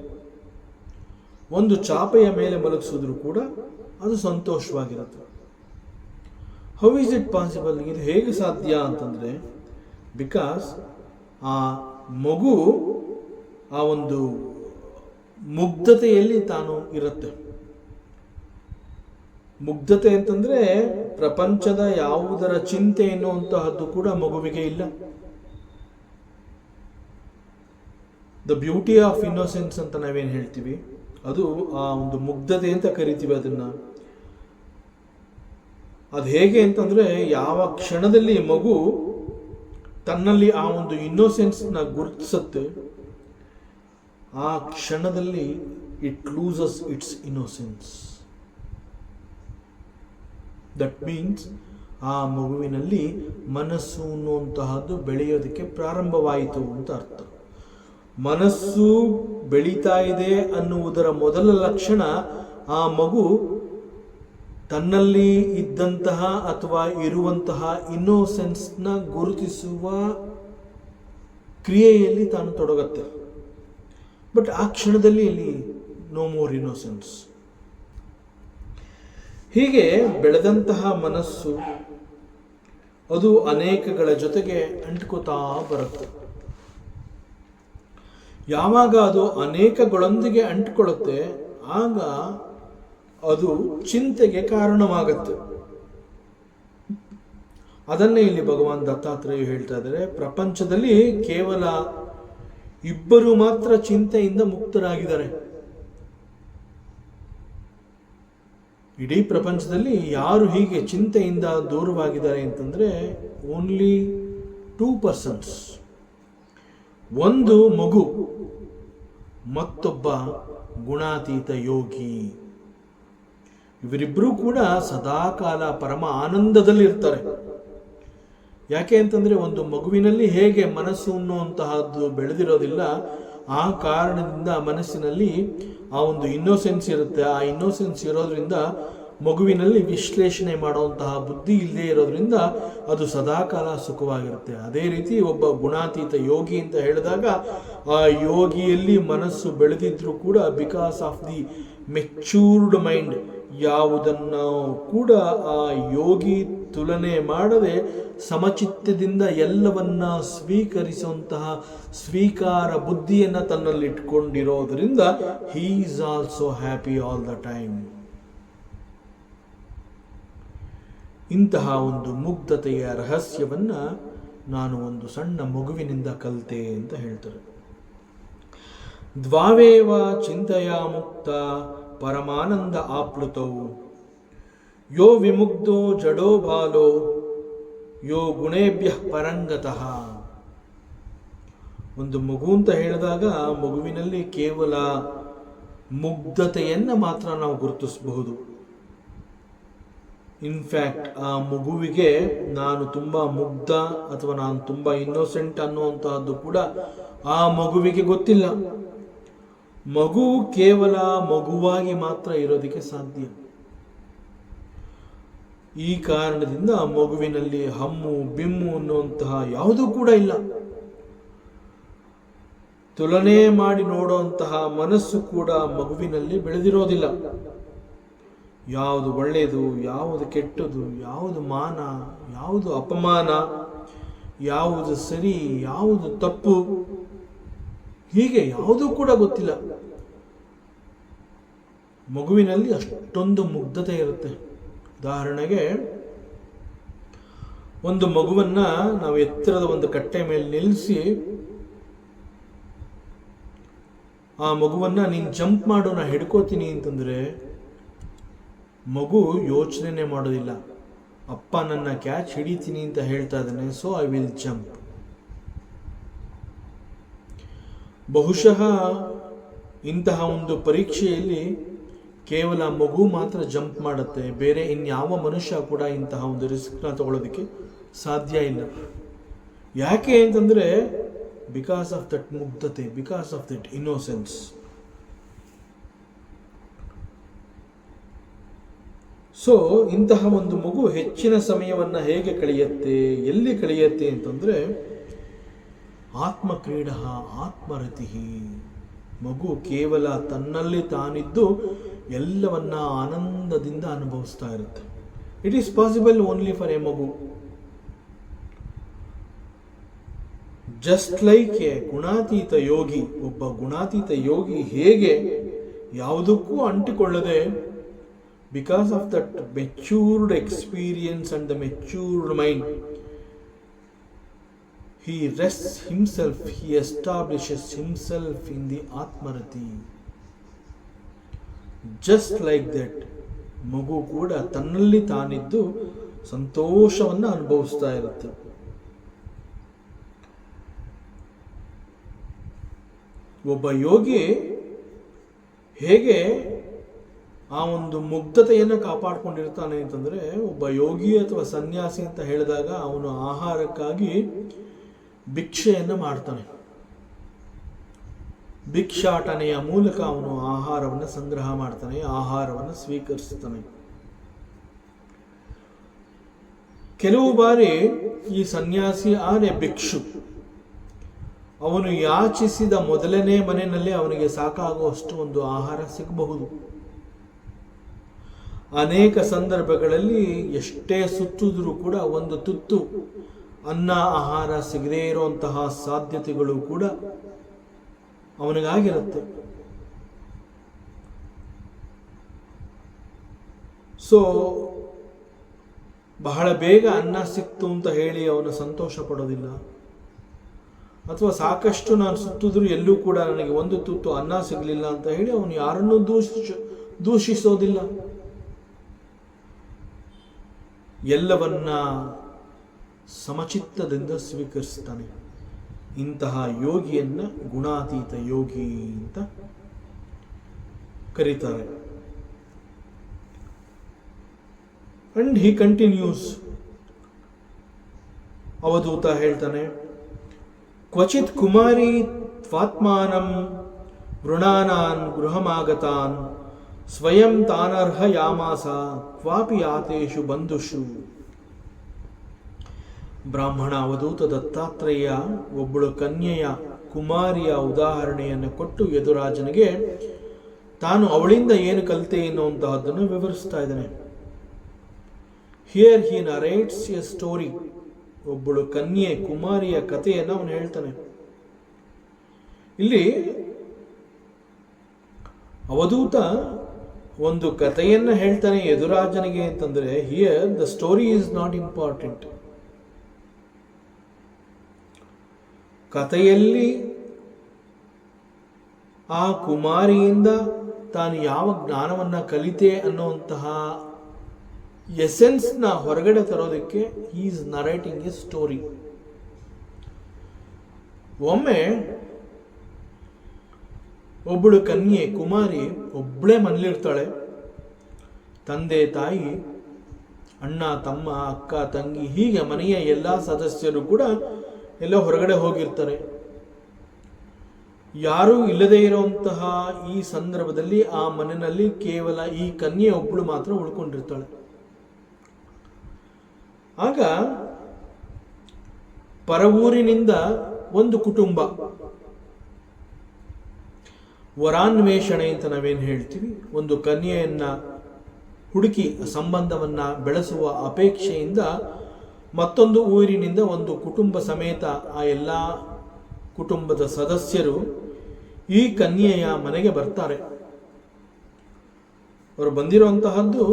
ಒಂದು ಚಾಪೆಯ ಮೇಲೆ ಮಲಗಿಸಿದ್ರು ಕೂಡ ಅದು ಸಂತೋಷವಾಗಿರುತ್ತೆ. How is it possible? ಇದು ಹೇಗೆ ಸಾಧ್ಯ ಅಂತಂದ್ರೆ, ಬಿಕಾಸ್ ಆ ಮಗು ಆ ಒಂದು ಮುಗ್ಧತೆಯಲ್ಲಿ ತಾನು ಇರುತ್ತೆ. ಮುಗ್ಧತೆ ಅಂತಂದ್ರೆ ಪ್ರಪಂಚದ ಯಾವುದರ ಚಿಂತೆ ಎನ್ನುವಂತಹದ್ದು ಕೂಡ ಮಗುವಿಗೆ ಇಲ್ಲ. ದ ಬ್ಯೂಟಿ ಆಫ್ ಇನ್ನೋಸೆನ್ಸ್ ಅಂತ ನಾವೇನು ಹೇಳ್ತೀವಿ, ಅದು ಆ ಒಂದು ಮುಗ್ಧತೆ ಅಂತ ಕರಿತೀವಿ ಅದನ್ನ. ಅದು ಹೇಗೆ ಅಂತಂದ್ರೆ, ಯಾವ ಕ್ಷಣದಲ್ಲಿ ಮಗು ತನ್ನಲ್ಲಿ ಆ ಒಂದು ಇನ್ನೋಸೆನ್ಸ್ನ ಗುರುತಿಸುತ್ತೆ, ಆ ಕ್ಷಣದಲ್ಲಿ it loses it's innocence. That means ಆ ಮಗುವಿನಲ್ಲಿ ಮನಸ್ಸು ಅನ್ನುವಂತಹದ್ದು ಬೆಳೆಯೋದಕ್ಕೆ ಪ್ರಾರಂಭವಾಯಿತು ಅಂತ ಅರ್ಥ. ಮನಸ್ಸು ಬೆಳೀತಾ ಇದೆ ಅನ್ನುವುದರ ಮೊದಲ ಲಕ್ಷಣ ಆ ಮಗು ತನ್ನಲ್ಲಿ ಇದ್ದಂತಹ ಅಥವಾ ಇರುವಂತಹ ಇನ್ನೋಸೆನ್ಸ್ನ ಗುರುತಿಸುವ ಕ್ರಿಯೆಯಲ್ಲಿ ತಾನು ತೊಡಗುತ್ತೆ. ಬಟ್ ಆ ಕ್ಷಣದಲ್ಲಿ ಇಲ್ಲಿ ನೋ ಮೋರ್ ಇನ್ನೋಸೆನ್ಸ್. ಹೀಗೆ ಬೆಳೆದಂತಹ ಮನಸ್ಸು ಅದು ಅನೇಕಗಳ ಜೊತೆಗೆ ಅಂಟ್ಕೋತಾ ಬರುತ್ತೆ. ಯಾವಾಗ ಅದು ಅನೇಕಗಳೊಂದಿಗೆ ಅಂಟ್ಕೊಳ್ಳುತ್ತೆ, ಆಗ ಅದು ಚಿಂತೆಗೆ ಕಾರಣವಾಗುತ್ತೆ. ಅದನ್ನೇ ಇಲ್ಲಿ ಭಗವಾನ್ ದತ್ತಾತ್ರೇಯ ಹೇಳ್ತಾ ಇದ್ದಾರೆ, ಪ್ರಪಂಚದಲ್ಲಿ ಕೇವಲ ಇಬ್ಬರು ಮಾತ್ರ ಚಿಂತೆಯಿಂದ ಮುಕ್ತರಾಗಿದ್ದಾರೆ. ಇಡೀ ಪ್ರಪಂಚದಲ್ಲಿ ಯಾರು ಹೀಗೆ ಚಿಂತೆಯಿಂದ ದೂರವಾಗಿದ್ದಾರೆ ಅಂತಂದ್ರೆ ಓನ್ಲಿ 2 persons. ಒಂದು ಮಗು, ಮತ್ತೊಬ್ಬ ಗುಣಾತೀತ ಯೋಗಿ. ಇವರಿಬ್ಬರೂ ಕೂಡ ಸದಾಕಾಲ ಪರಮ ಆನಂದದಲ್ಲಿ ಇರ್ತಾರೆ. ಯಾಕೆ ಅಂತಂದ್ರೆ ಒಂದು ಮಗುವಿನಲ್ಲಿ ಹೇಗೆ ಮನಸ್ಸು ಅನ್ನುವಂತಹದ್ದು ಬೆಳೆದಿರೋದಿಲ್ಲ, ಆ ಕಾರಣದಿಂದ ಮನಸ್ಸಿನಲ್ಲಿ ಆ ಒಂದು ಇನ್ನೋಸೆನ್ಸ್ ಇರುತ್ತೆ. ಆ ಇನ್ನೋಸೆನ್ಸ್ ಇರೋದ್ರಿಂದ ಮಗುವಿನಲ್ಲಿ ವಿಶ್ಲೇಷಣೆ ಮಾಡುವಂತಹ ಬುದ್ಧಿ ಇಲ್ಲದೆ ಇರೋದ್ರಿಂದ ಅದು ಸದಾಕಾಲ ಸುಖವಾಗಿರುತ್ತೆ. ಅದೇ ರೀತಿ ಒಬ್ಬ ಗುಣಾತೀತ ಯೋಗಿ ಅಂತ ಹೇಳಿದಾಗ ಆ ಯೋಗಿಯಲ್ಲಿ ಮನಸ್ಸು ಬೆಳೆದಿದ್ರು ಕೂಡ because of the matured mind, ಯಾವುದನ್ನು ಕೂಡ ಆ ಯೋಗಿ ತುಲನೆ ಮಾಡದೆ ಸಮಚಿತ್ತದಿಂದ ಎಲ್ಲವನ್ನ ಸ್ವೀಕರಿಸುವಂತಹ ಸ್ವೀಕಾರ ಬುದ್ಧಿಯನ್ನು ತನ್ನಲ್ಲಿ ಇಟ್ಕೊಂಡಿರೋದ್ರಿಂದ he is also happy all the time. ಇಂತಹ ಒಂದು ಮುಗ್ಧತೆಯ ರಹಸ್ಯವನ್ನ ನಾನು ಒಂದು ಸಣ್ಣ ಮಗುವಿನಿಂದ ಕಲಿತೆ ಅಂತ ಹೇಳ್ತಾರೆ. ದ್ವಾವೇವ ಚಿಂತೆಯ ಮುಕ್ತ ಪರಮಾನಂದ ಆಪ್ಲುತೌ ಯೋ ವಿಮುಗ್ಧೋ ಜಡೋ ಬಾಲೋ ಯೋ ಗುಣೇಭ್ಯ ಪರಂಗತಃ. ಒಂದು ಮಗು ಅಂತ ಹೇಳಿದಾಗ ಮಗುವಿನಲ್ಲಿ ಕೇವಲ ಮುಗ್ಧತೆಯನ್ನು ಮಾತ್ರ ನಾವು ಗುರುತಿಸಬಹುದು. ಇನ್ಫ್ಯಾಕ್ಟ್ ಆ ಮಗುವಿಗೆ ನಾನು ತುಂಬಾ ಮುಗ್ಧ ಅಥವಾ ನಾನು ತುಂಬಾ ಇನ್ನೋಸೆಂಟ್ ಅನ್ನುವಂತಹದ್ದು ಕೂಡ ಆ ಮಗುವಿಗೆ ಗೊತ್ತಿಲ್ಲ. ಮಗು ಕೇವಲ ಮಗುವಾಗಿ ಮಾತ್ರ ಇರೋದಕ್ಕೆ ಸಾಧ್ಯ. ಈ ಕಾರಣದಿಂದ ಆ ಮಗುವಿನಲ್ಲಿ ಹಮ್ಮು ಬಿಮ್ಮು ಅನ್ನುವಂತಹ ಯಾವುದೂ ಕೂಡ ಇಲ್ಲ. ತುಲನೆ ಮಾಡಿ ನೋಡುವಂತಹ ಮನಸ್ಸು ಕೂಡ ಮಗುವಿನಲ್ಲಿ ಬೆಳೆದಿರೋದಿಲ್ಲ. ಯಾವುದು ಒಳ್ಳೆಯದು, ಯಾವುದು ಕೆಟ್ಟದು, ಯಾವುದು ಮಾನ, ಯಾವುದು ಅಪಮಾನ, ಯಾವುದು ಸರಿ, ಯಾವುದು ತಪ್ಪು, ಹೀಗೆ ಯಾವುದೂ ಕೂಡ ಗೊತ್ತಿಲ್ಲ. ಮಗುವಿನಲ್ಲಿ ಅಷ್ಟೊಂದು ಮುಗ್ಧತೆ ಇರುತ್ತೆ. ಉದಾಹರಣೆಗೆ, ಒಂದು ಮಗುವನ್ನ ನಾವು ಎತ್ತರದ ಒಂದು ಕಟ್ಟೆ ಮೇಲೆ ನಿಲ್ಲಿಸಿ ಆ ಮಗುವನ್ನ ನೀನು ಜಂಪ್ ಮಾಡು, ನಾ ಹಿಡ್ಕೋತೀನಿ ಅಂತಂದ್ರೆ ಮಗು ಯೋಚನೆ ಮಾಡೋದಿಲ್ಲ. ಅಪ್ಪ ನನ್ನ ಕ್ಯಾಚ್ ಹಿಡಿತೀನಿ ಅಂತ ಹೇಳ್ತಾ ಇದ್ದಾನೆ, ಸೊ ಐ ವಿಲ್ ಜಂಪ್. ಬಹುಶಃ ಇಂತಹ ಒಂದು ಪರೀಕ್ಷೆಯಲ್ಲಿ ಕೇವಲ ಮಗು ಮಾತ್ರ ಜಂಪ್ ಮಾಡುತ್ತೆ, ಬೇರೆ ಇನ್ಯಾವ ಮನುಷ್ಯ ಕೂಡ ಇಂತಹ ಒಂದು ರಿಸ್ಕ್ನ ತಗೊಳ್ಳೋದಕ್ಕೆ ಸಾಧ್ಯ ಇಲ್ಲ. ಯಾಕೆ ಅಂತಂದರೆ ಬಿಕಾಸ್ ಆಫ್ ದಟ್ ಮುಗ್ಧತೆ, because of that innocence. So ಇಂತಹ ಒಂದು ಮಗು ಹೆಚ್ಚಿನ ಸಮಯವನ್ನು ಹೇಗೆ ಕಳೆಯುತ್ತೆ, ಎಲ್ಲಿ ಕಳೆಯುತ್ತೆ ಅಂತಂದರೆ ಆತ್ಮಕ್ರೀಡ ಆತ್ಮರತಿ. ಮಗು ಕೇವಲ ತನ್ನಲ್ಲಿ ತಾನಿದ್ದು ಎಲ್ಲವನ್ನ ಆನಂದದಿಂದ ಅನುಭವಿಸ್ತಾ ಇರುತ್ತೆ. It is possible only for a ಮಗು. ಜಸ್ಟ್ ಲೈಕ್ ಎ ಗುಣಾತೀತ ಯೋಗಿ. ಒಬ್ಬ ಗುಣಾತೀತ ಯೋಗಿ ಹೇಗೆ ಯಾವುದಕ್ಕೂ ಅಂಟಿಕೊಳ್ಳದೆ, because of that matured experience and the matured mind, he rests himself, he establishes himself in the Atmarati. Just like that, ಮಗು ಕೂಡ ತನ್ನಲ್ಲಿ ತಾನಿದ್ದು ಸಂತೋಷವನ್ನು ಅನುಭವಿಸ್ತಾ ಇರುತ್ತೆ. ಒಬ್ಬ ಯೋಗಿ ಹೇಗೆ ಆ ಒಂದು ಮುಗ್ಧತೆಯನ್ನು ಕಾಪಾಡಿಕೊಂಡಿರ್ತಾನೆ ಅಂತಂದರೆ, ಒಬ್ಬ ಯೋಗಿ ಅಥವಾ ಸನ್ಯಾಸಿ ಅಂತ ಹೇಳಿದಾಗ ಅವನು ಆಹಾರಕ್ಕಾಗಿ ಭಿಕ್ಷೆಯನ್ನು ಮಾಡ್ತಾನೆ. ಭಿಕ್ಷಾಟನೆಯ ಮೂಲಕ ಅವನು ಆಹಾರವನ್ನು ಸಂಗ್ರಹ ಮಾಡ್ತಾನೆ, ಆಹಾರವನ್ನು ಸ್ವೀಕರಿಸ್ತಾನೆ. ಕೆಲವು ಬಾರಿ ಈ ಸನ್ಯಾಸಿ ಆನೆ ಭಿಕ್ಷು, ಅವನು ಯಾಚಿಸಿದ ಮೊದಲನೇ ಮನೆಯಲ್ಲಿ ಅವನಿಗೆ ಸಾಕಾಗುವಷ್ಟು ಒಂದು ಆಹಾರ ಸಿಗಬಹುದು. ಅನೇಕ ಸಂದರ್ಭಗಳಲ್ಲಿ ಎಷ್ಟೇ ಸುತ್ತಿದ್ರೂ ಕೂಡ ಒಂದು ತುತ್ತು ಅನ್ನ ಆಹಾರ ಸಿಗದೇ ಇರುವಂತಹ ಸಾಧ್ಯತೆಗಳು ಕೂಡ ಅವನಿಗಾಗಿರುತ್ತೆ. ಸೊ ಬಹಳ ಬೇಗ ಅನ್ನ ಸಿಕ್ತು ಅಂತ ಹೇಳಿ ಅವನು ಸಂತೋಷ ಪಡೋದಿಲ್ಲ, ಅಥವಾ ಸಾಕಷ್ಟು ನಾನು ಸುತ್ತಿದ್ರು ಎಲ್ಲೂ ಕೂಡ ನನಗೆ ಒಂದು ತುತ್ತು ಅನ್ನ ಸಿಗಲಿಲ್ಲ ಅಂತ ಹೇಳಿ ಅವನು ಯಾರನ್ನೂ ದೂಷಿಸೋದಿಲ್ಲ. ಎಲ್ಲವನ್ನ ಸಮಚಿತ್ತದಿಂದ ಸ್ವೀಕರಿಸ್ತಾನೆ. ಇಂತಹ ಯೋಗಿಯನ್ನ ಗುಣಾತೀತ ಯೋಗಿ ಅಂತ ಕರೀತಾರೆ. And he continuous. ಅವಧೂತ ಹೇಳ್ತಾನೆ, ಕ್ವಚಿತ್ ಕುಮಾರಿ ತ್ವಾತ್ಮಾನಂ ವೃಣಾನಾನ್ ಗೃಹಮಾಗತಾನ್ ಸ್ವಯಂ ತಾನರ್ಹ ಯಾಮಾಸ ಕ್ವಾಪಿ ಆತೇಷು ಬಂಧುಷು. ಬ್ರಾಹ್ಮಣ ಅವಧೂತ ದತ್ತಾತ್ರೇಯ ಒಬ್ಬಳು ಕನ್ಯೆಯ ಕುಮಾರಿಯ ಉದಾಹರಣೆಯನ್ನು ಕೊಟ್ಟು ಯದುರಾಜನಿಗೆ ತಾನು ಅವಳಿಂದ ಏನು ಕಲಿತೆ ಎನ್ನುವಂತಹದ್ದನ್ನು ವಿವರಿಸ್ತಾ ಇದ್ದಾನೆ. Here he narrates A story. ಒಬ್ಬಳು ಕನ್ಯೆ ಕುಮಾರಿಯ ಕಥೆಯನ್ನು ಅವನು ಹೇಳ್ತಾನೆ. ಇಲ್ಲಿ ಅವಧೂತ ಒಂದು ಕಥೆಯನ್ನು ಹೇಳ್ತಾನೆ ಯದುರಾಜನಿಗೆ ಅಂತಂದ್ರೆ, here the story is not important. ಕಥೆಯಲ್ಲಿ ಆ ಕುಮಾರಿಯಿಂದ ತಾನು ಯಾವ ಜ್ಞಾನವನ್ನ ಕಲಿತೆ ಅನ್ನುವಂತಹ ಎಸೆನ್ಸ್ನ ಹೊರಗಡೆ ತರೋದಕ್ಕೆ he is narrating a story. ಒಮ್ಮೆ ಒಬ್ಬಳು ಕನ್ಯೆ ಕುಮಾರಿ ಒಬ್ಬಳೇ ಮನೇಲಿರ್ತಾಳೆ. ತಂದೆ ತಾಯಿ ಅಣ್ಣ ತಮ್ಮ ಅಕ್ಕ ತಂಗಿ ಹೀಗೆ ಮನೆಯ ಎಲ್ಲ ಸದಸ್ಯರು ಕೂಡ ಎಲ್ಲ ಹೊರಗಡೆ ಹೋಗಿರ್ತಾರೆ. ಯಾರೂ ಇಲ್ಲದೆ ಇರುವಂತಹ ಈ ಸಂದರ್ಭದಲ್ಲಿ ಆ ಮನೆಯಲ್ಲಿ ಕೇವಲ ಈ ಕನ್ಯೆ ಒಬ್ಬಳು ಮಾತ್ರ ಉಳ್ಕೊಂಡಿರ್ತಾಳೆ. ಆಗ ಪರವೂರಿನಿಂದ ಒಂದು ಕುಟುಂಬ ವರಾನ್ವೇಷಣೆ ಅಂತ ನಾವೇನು ಹೇಳ್ತೀವಿ, ಒಂದು ಕನ್ಯೆಯನ್ನ ಹುಡುಕಿ ಸಂಬಂಧವನ್ನ ಬೆಳೆಸುವ ಅಪೇಕ್ಷೆಯಿಂದ ಮತ್ತೊಂದು ಊರಿನಿಂದ ಒಂದು ಕುಟುಂಬ ಸಮೇತ ಆ ಎಲ್ಲ ಕುಟುಂಬದ ಸದಸ್ಯರು ಈ ಕನ್ಯೆಯ ಮನೆಗೆ ಬರ್ತಾರೆ. ಅವರು ಬಂದಿರುವಂತಹದ್ದು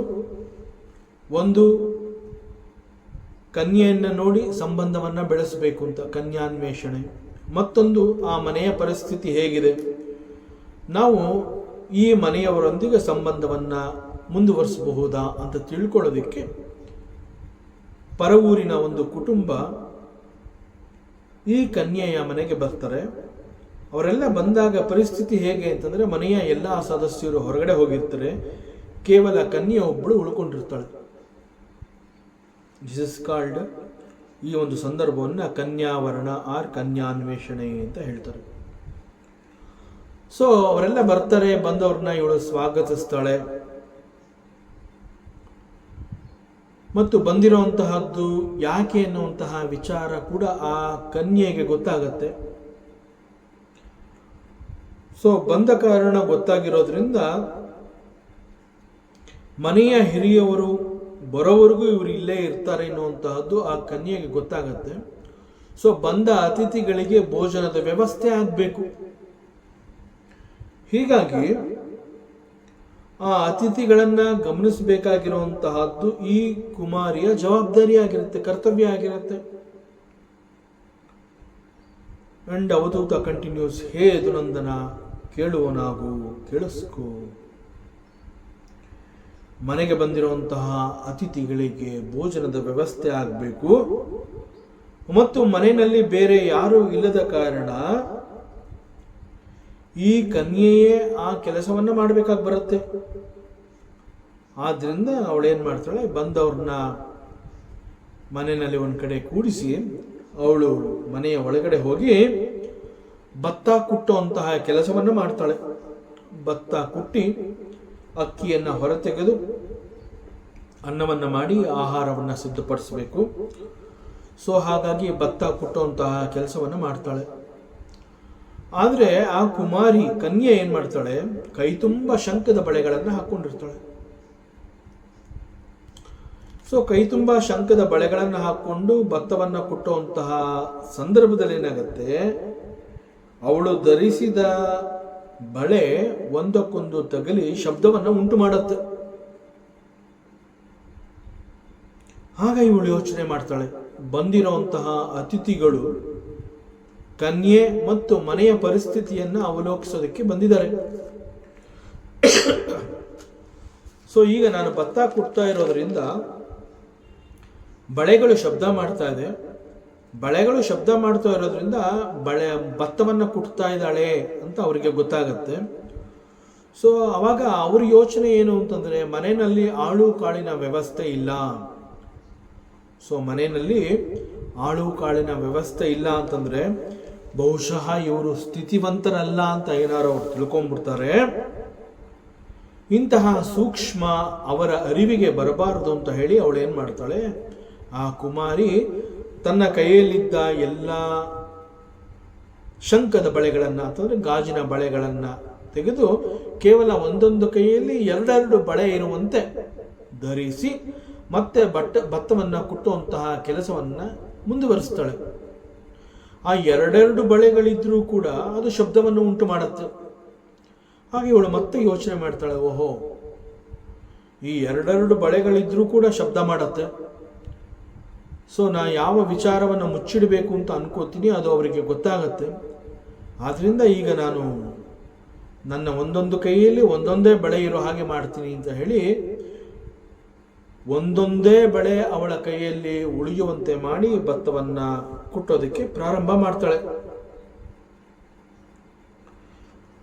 ಒಂದು ಕನ್ಯೆಯನ್ನು ನೋಡಿ ಸಂಬಂಧವನ್ನ ಬೆಳೆಸಬೇಕು ಅಂತ, ಕನ್ಯಾನ್ವೇಷಣೆ. ಮತ್ತೊಂದು ಆ ಮನೆಯ ಪರಿಸ್ಥಿತಿ ಹೇಗಿದೆ, ನಾವು ಈ ಮನೆಯವರೊಂದಿಗೆ ಸಂಬಂಧವನ್ನ ಮುಂದುವರಿಸಬಹುದಾ ಅಂತ ತಿಳ್ಕೊಳ್ಳೋದಕ್ಕೆ ಪರವೂರಿನ ಒಂದು ಕುಟುಂಬ ಈ ಕನ್ಯೆಯ ಮನೆಗೆ ಬರ್ತಾರೆ. ಅವರೆಲ್ಲ ಬಂದಾಗ ಪರಿಸ್ಥಿತಿ ಹೇಗೆ ಅಂತಂದ್ರೆ, ಮನೆಯ ಎಲ್ಲ ಸದಸ್ಯರು ಹೊರಗಡೆ ಹೋಗಿರ್ತಾರೆ, ಕೇವಲ ಕನ್ಯೆ ಒಬ್ಬಳು ಉಳ್ಕೊಂಡಿರ್ತಾಳೆ. ದಿಸ್ ಇಸ್ ಕಾಲ್ಡ್, ಈ ಒಂದು ಸಂದರ್ಭವನ್ನು ಕನ್ಯಾವರಣ ಆರ್ ಕನ್ಯಾನ್ವೇಷಣೆ ಅಂತ ಹೇಳ್ತಾರೆ. ಸೊ ಅವರೆಲ್ಲ ಬರ್ತಾರೆ, ಬಂದವ್ರನ್ನ ಇವಳು ಸ್ವಾಗತಿಸ್ತಾಳೆ. ಮತ್ತು ಬಂದಿರುವಂತಹದ್ದು ಯಾಕೆ ಎನ್ನುವಂತಹ ವಿಚಾರ ಕೂಡ ಆ ಕನ್ಯೆಗೆ ಗೊತ್ತಾಗತ್ತೆ. ಸೊ ಬಂದ ಕಾರಣ ಗೊತ್ತಾಗಿರೋದ್ರಿಂದ ಮನೆಯ ಹಿರಿಯವರು ಬರೋವರೆಗೂ ಇವರು ಇಲ್ಲೇ ಇರ್ತಾರೆ ಎನ್ನುವಂತಹದ್ದು ಆ ಕನ್ಯೆಗೆ ಗೊತ್ತಾಗತ್ತೆ. ಸೊ ಬಂದ ಅತಿಥಿಗಳಿಗೆ ಭೋಜನದ ವ್ಯವಸ್ಥೆ ಆಗಬೇಕು. ಹೀಗಾಗಿ ಆ ಅತಿಥಿಗಳನ್ನ ಗಮನಿಸಬೇಕಾಗಿರುವಂತಹದ್ದು ಈ ಕುಮಾರಿಯ ಜವಾಬ್ದಾರಿ ಆಗಿರುತ್ತೆ, ಕರ್ತವ್ಯ ಆಗಿರುತ್ತೆ. ಅಂಡ್ ಅವಧೂತ ಕಂಟಿನ್ಯೂಸ್, ಹೇ ಯದುನಂದನ, ಕೇಳುವನಾಗು, ಕೇಳಿಸ್ಕೋ. ಮನೆಗೆ ಬಂದಿರುವಂತಹ ಅತಿಥಿಗಳಿಗೆ ಭೋಜನದ ವ್ಯವಸ್ಥೆ ಆಗಬೇಕು. ಮತ್ತು ಮನೆಯಲ್ಲಿ ಬೇರೆ ಯಾರು ಇಲ್ಲದ ಕಾರಣ ಈ ಕನ್ಯೆಯೇ ಆ ಕೆಲಸವನ್ನ ಮಾಡಬೇಕಾಗಿ ಬರುತ್ತೆ. ಆದ್ರಿಂದ ಅವಳೇನ್ ಮಾಡ್ತಾಳೆ, ಬಂದವ್ರನ್ನ ಮನೆಯಲ್ಲಿ ಒಂದ್ ಕಡೆ ಕೂಡಿಸಿ ಅವಳು ಮನೆಯ ಒಳಗಡೆ ಹೋಗಿ ಭತ್ತ ಕುಟ್ಟುವಂತಹ ಕೆಲಸವನ್ನ ಮಾಡ್ತಾಳೆ. ಭತ್ತ ಕುಟ್ಟಿ ಅಕ್ಕಿಯನ್ನ ಹೊರತೆಗೆದು ಅನ್ನವನ್ನ ಮಾಡಿ ಆಹಾರವನ್ನ ಸಿದ್ಧಪಡಿಸಬೇಕು. ಸೊ ಹಾಗಾಗಿ ಭತ್ತ ಕುಟ್ಟುವಂತಹ ಕೆಲಸವನ್ನ ಮಾಡ್ತಾಳೆ. ಆದ್ರೆ ಆ ಕುಮಾರಿ ಕನ್ಯೆ ಏನ್ ಮಾಡ್ತಾಳೆ, ಕೈ ತುಂಬ ಶಂಖದ ಬಳೆಗಳನ್ನ ಹಾಕೊಂಡಿರ್ತಾಳೆ. ಸೊ ಕೈ ತುಂಬ ಶಂಖದ ಬಳೆಗಳನ್ನ ಹಾಕೊಂಡು ಭತ್ತವನ್ನ ಕುಟ್ಟುವಂತಹ ಸಂದರ್ಭದಲ್ಲಿ ಏನಾಗತ್ತೆ, ಅವಳು ಧರಿಸಿದ ಬಳೆ ಒಂದಕ್ಕೊಂದು ತಗಲಿ ಶಬ್ದವನ್ನ ಉಂಟು ಮಾಡುತ್ತೆ. ಆಗ ಇವಳು ಯೋಚನೆ ಮಾಡ್ತಾಳೆ, ಬಂದಿರುವಂತಹ ಅತಿಥಿಗಳು ಕನ್ಯೆ ಮತ್ತು ಮನೆಯ ಪರಿಸ್ಥಿತಿಯನ್ನ ಅವಲೋಕಿಸೋದಕ್ಕೆ ಬಂದಿದ್ದಾರೆ. ಸೊ ಈಗ ನಾನು ಭತ್ತ ಕುಟ್ತಾ ಇರೋದ್ರಿಂದ ಬಳೆಗಳು ಶಬ್ದ ಮಾಡ್ತಾ ಇದೆ. ಬಳೆಗಳು ಶಬ್ದ ಮಾಡ್ತಾ ಇರೋದ್ರಿಂದ ಭತ್ತವನ್ನ ಕುಟ್ತಾ ಇದ್ದಾಳೆ ಅಂತ ಅವರಿಗೆ ಗೊತ್ತಾಗತ್ತೆ. ಸೊ ಅವಾಗ ಅವ್ರ ಯೋಚನೆ ಏನು ಅಂತಂದ್ರೆ, ಮನೆಯಲ್ಲಿ ಆಳು ಕಾಳಿನ ವ್ಯವಸ್ಥೆ ಇಲ್ಲ. ಸೊ ಮನೆಯಲ್ಲಿ ಆಳು ಕಾಳಿನ ವ್ಯವಸ್ಥೆ ಇಲ್ಲ ಅಂತಂದ್ರೆ ಬಹುಶಃ ಇವರು ಸ್ಥಿತಿವಂತರಲ್ಲ ಅಂತ ಏನಾರು ಅವ್ರು ತಿಳ್ಕೊಂಡ್ಬಿಡ್ತಾರೆ. ಇಂತಹ ಸೂಕ್ಷ್ಮ ಅವರ ಅರಿವಿಗೆ ಬರಬಾರದು ಅಂತ ಹೇಳಿ ಅವಳು ಏನ್ ಮಾಡ್ತಾಳೆ, ಆ ಕುಮಾರಿ ತನ್ನ ಕೈಯಲ್ಲಿದ್ದ ಎಲ್ಲ ಶಂಖದ ಬಳೆಗಳನ್ನ ಅಂತಂದ್ರೆ ಗಾಜಿನ ಬಳೆಗಳನ್ನ ತೆಗೆದು ಕೇವಲ ಒಂದೊಂದು ಕೈಯಲ್ಲಿ ಎರಡೆರಡು ಬಳೆ ಇರುವಂತೆ ಧರಿಸಿ ಮತ್ತೆ ಭತ್ತವನ್ನ ಕುಟ್ಟುವಂತಹ ಕೆಲಸವನ್ನ ಮುಂದುವರಿಸ್ತಾಳೆ. ಆ ಎರಡೆರಡು ಬಳೆಗಳಿದ್ರೂ ಕೂಡ ಅದು ಶಬ್ದವನ್ನು ಉಂಟು ಮಾಡುತ್ತೆ. ಹಾಗೆ ಇವಳು ಮತ್ತೆ ಯೋಚನೆ ಮಾಡ್ತಾಳೆ, ಓಹೋ, ಈ ಎರಡೆರಡು ಬಳೆಗಳಿದ್ರೂ ಕೂಡ ಶಬ್ದ ಮಾಡತ್ತೆ. ಸೊ ನಾ ಯಾವ ವಿಚಾರವನ್ನು ಮುಚ್ಚಿಡಬೇಕು ಅಂತ ಅನ್ಕೋತೀನಿ ಅದು ಅವರಿಗೆ ಗೊತ್ತಾಗತ್ತೆ. ಆದ್ರಿಂದ ಈಗ ನಾನು ನನ್ನ ಒಂದೊಂದು ಕೈಯಲ್ಲಿ ಒಂದೊಂದೇ ಬಳೆ ಇರೋ ಹಾಗೆ ಮಾಡ್ತೀನಿ ಅಂತ ಹೇಳಿ ಒಂದೊಂದೇ ಬಳೆ ಅವಳ ಕೈಯಲ್ಲಿ ಉಳಿಯುವಂತೆ ಮಾಡಿ ಭತ್ತವನ್ನ ಕುಟ್ಟೋದಕ್ಕೆ ಪ್ರಾರಂಭ ಮಾಡ್ತಾಳೆ.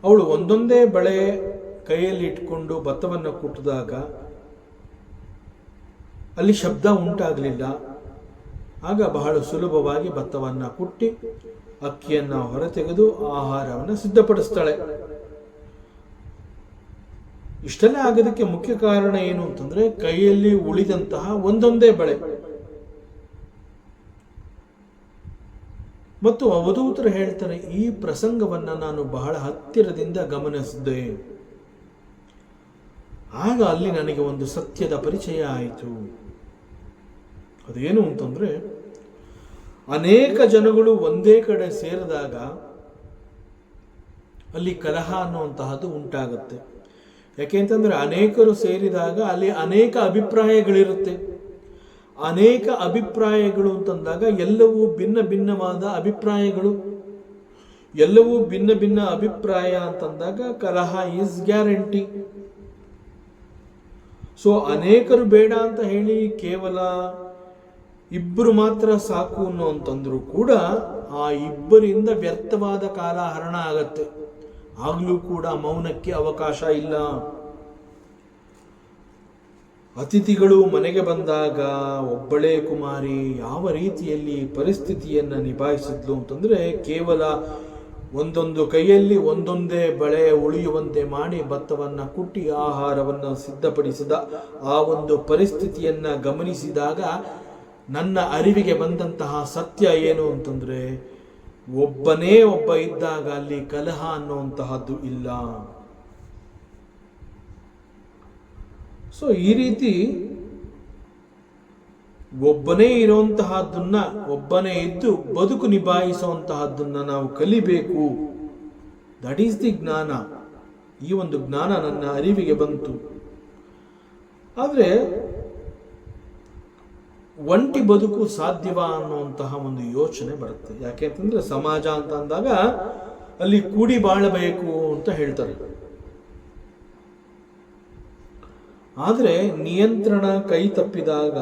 ಅವಳು ಒಂದೊಂದೇ ಬಳೆ ಕೈಯಲ್ಲಿ ಇಟ್ಕೊಂಡು ಭತ್ತವನ್ನ ಕುಟ್ಟಿದಾಗ ಅಲ್ಲಿ ಶಬ್ದ ಉಂಟಾಗಲಿಲ್ಲ. ಆಗ ಬಹಳ ಸುಲಭವಾಗಿ ಭತ್ತವನ್ನ ಕುಟ್ಟಿ ಅಕ್ಕಿಯನ್ನ ಹೊರತೆಗೆದು ಆಹಾರವನ್ನು ಸಿದ್ಧಪಡಿಸ್ತಾಳೆ. ಇಷ್ಟೆಲ್ಲ ಆಗೋದಕ್ಕೆ ಮುಖ್ಯ ಕಾರಣ ಏನು ಅಂತಂದ್ರೆ, ಕೈಯಲ್ಲಿ ಉಳಿದಂತಹ ಒಂದೊಂದೇ ಬಳೆ. ಮತ್ತು ಅವಧೂತರು ಹೇಳ್ತಾರೆ, ಈ ಪ್ರಸಂಗವನ್ನು ನಾನು ಬಹಳ ಹತ್ತಿರದಿಂದ ಗಮನಿಸಿದೆ. ಆಗ ಅಲ್ಲಿ ನನಗೆ ಒಂದು ಸತ್ಯದ ಪರಿಚಯ ಆಯಿತು. ಅದೇನು ಅಂತಂದ್ರೆ, ಅನೇಕ ಜನಗಳು ಒಂದೇ ಕಡೆ ಸೇರಿದಾಗ ಅಲ್ಲಿ ಕಲಹ ಅನ್ನುವಂತಹದ್ದು ಉಂಟಾಗುತ್ತೆ. ಯಾಕೆಂತಂದ್ರೆ ಅನೇಕರು ಸೇರಿದಾಗ ಅಲ್ಲಿ ಅನೇಕ ಅಭಿಪ್ರಾಯಗಳಿರುತ್ತೆ. ಅನೇಕ ಅಭಿಪ್ರಾಯಗಳು ಅಂತಂದಾಗ ಎಲ್ಲವೂ ಭಿನ್ನ ಭಿನ್ನವಾದ ಅಭಿಪ್ರಾಯಗಳು. ಎಲ್ಲವೂ ಭಿನ್ನ ಭಿನ್ನ ಅಭಿಪ್ರಾಯ ಅಂತಂದಾಗ ಕಲಹ ಈಸ್ ಗ್ಯಾರಂಟಿ. ಸೊ ಅನೇಕರು ಬೇಡ ಅಂತ ಹೇಳಿ ಕೇವಲ ಇಬ್ಬರು ಮಾತ್ರ ಸಾಕು ಅನ್ನೋಂತಂದ್ರು ಕೂಡ ಆ ಇಬ್ಬರಿಂದ ವ್ಯರ್ಥವಾದ ಕಾಲಹರಣ ಆಗತ್ತೆ. ಆಗ್ಲೂ ಕೂಡ ಮೌನಕ್ಕೆ ಅವಕಾಶ ಇಲ್ಲ. ಅತಿಥಿಗಳು ಮನೆಗೆ ಬಂದಾಗ ಒಬ್ಬಳೇ ಕುಮಾರಿ ಯಾವ ರೀತಿಯಲ್ಲಿ ಪರಿಸ್ಥಿತಿಯನ್ನು ನಿಭಾಯಿಸಿದ್ಲು ಅಂತಂದ್ರೆ, ಕೇವಲ ಒಂದೊಂದು ಕೈಯಲ್ಲಿ ಒಂದೊಂದೇ ಬಳೆ ಉಳಿಯುವಂತೆ ಮಾಡಿ ಭತ್ತವನ್ನು ಕುಟ್ಟಿ ಆಹಾರವನ್ನು ಸಿದ್ಧಪಡಿಸಿದ ಆ ಒಂದು ಪರಿಸ್ಥಿತಿಯನ್ನು ಗಮನಿಸಿದಾಗ ನನ್ನ ಅರಿವಿಗೆ ಬಂದಂತಹ ಸತ್ಯ ಏನು ಅಂತಂದ್ರೆ, ಒಬ್ಬನೇ ಒಬ್ಬ ಇದ್ದಾಗ ಅಲ್ಲಿ ಕಲಹ ಅನ್ನುವಂತಹದ್ದು ಇಲ್ಲ. ಸೊ ಈ ರೀತಿ ಒಬ್ಬನೇ ಇರುವಂತಹದ್ದನ್ನ, ಒಬ್ಬನೇ ಇದ್ದು ಬದುಕು ನಿಭಾಯಿಸುವಂತಹದ್ದನ್ನ ನಾವು ಕಲಿಬೇಕು. ದಟ್ ಈಸ್ ದಿ ಜ್ಞಾನ. ಈ ಒಂದು ಜ್ಞಾನ ನನ್ನ ಅರಿವಿಗೆ ಬಂತು. ಆದರೆ ಒಂಟಿ ಬದುಕು ಸಾಧ್ಯವಾ ಅನ್ನುವಂತಹ ಒಂದು ಯೋಚನೆ ಬರುತ್ತೆ. ಯಾಕೆಂತಂದ್ರೆ ಸಮಾಜ ಅಂತ ಅಂದಾಗ ಅಲ್ಲಿ ಕೂಡಿ ಬಾಳಬೇಕು ಅಂತ ಹೇಳ್ತಾರೆ. ಆದರೆ ನಿಯಂತ್ರಣ ಕೈ ತಪ್ಪಿದಾಗ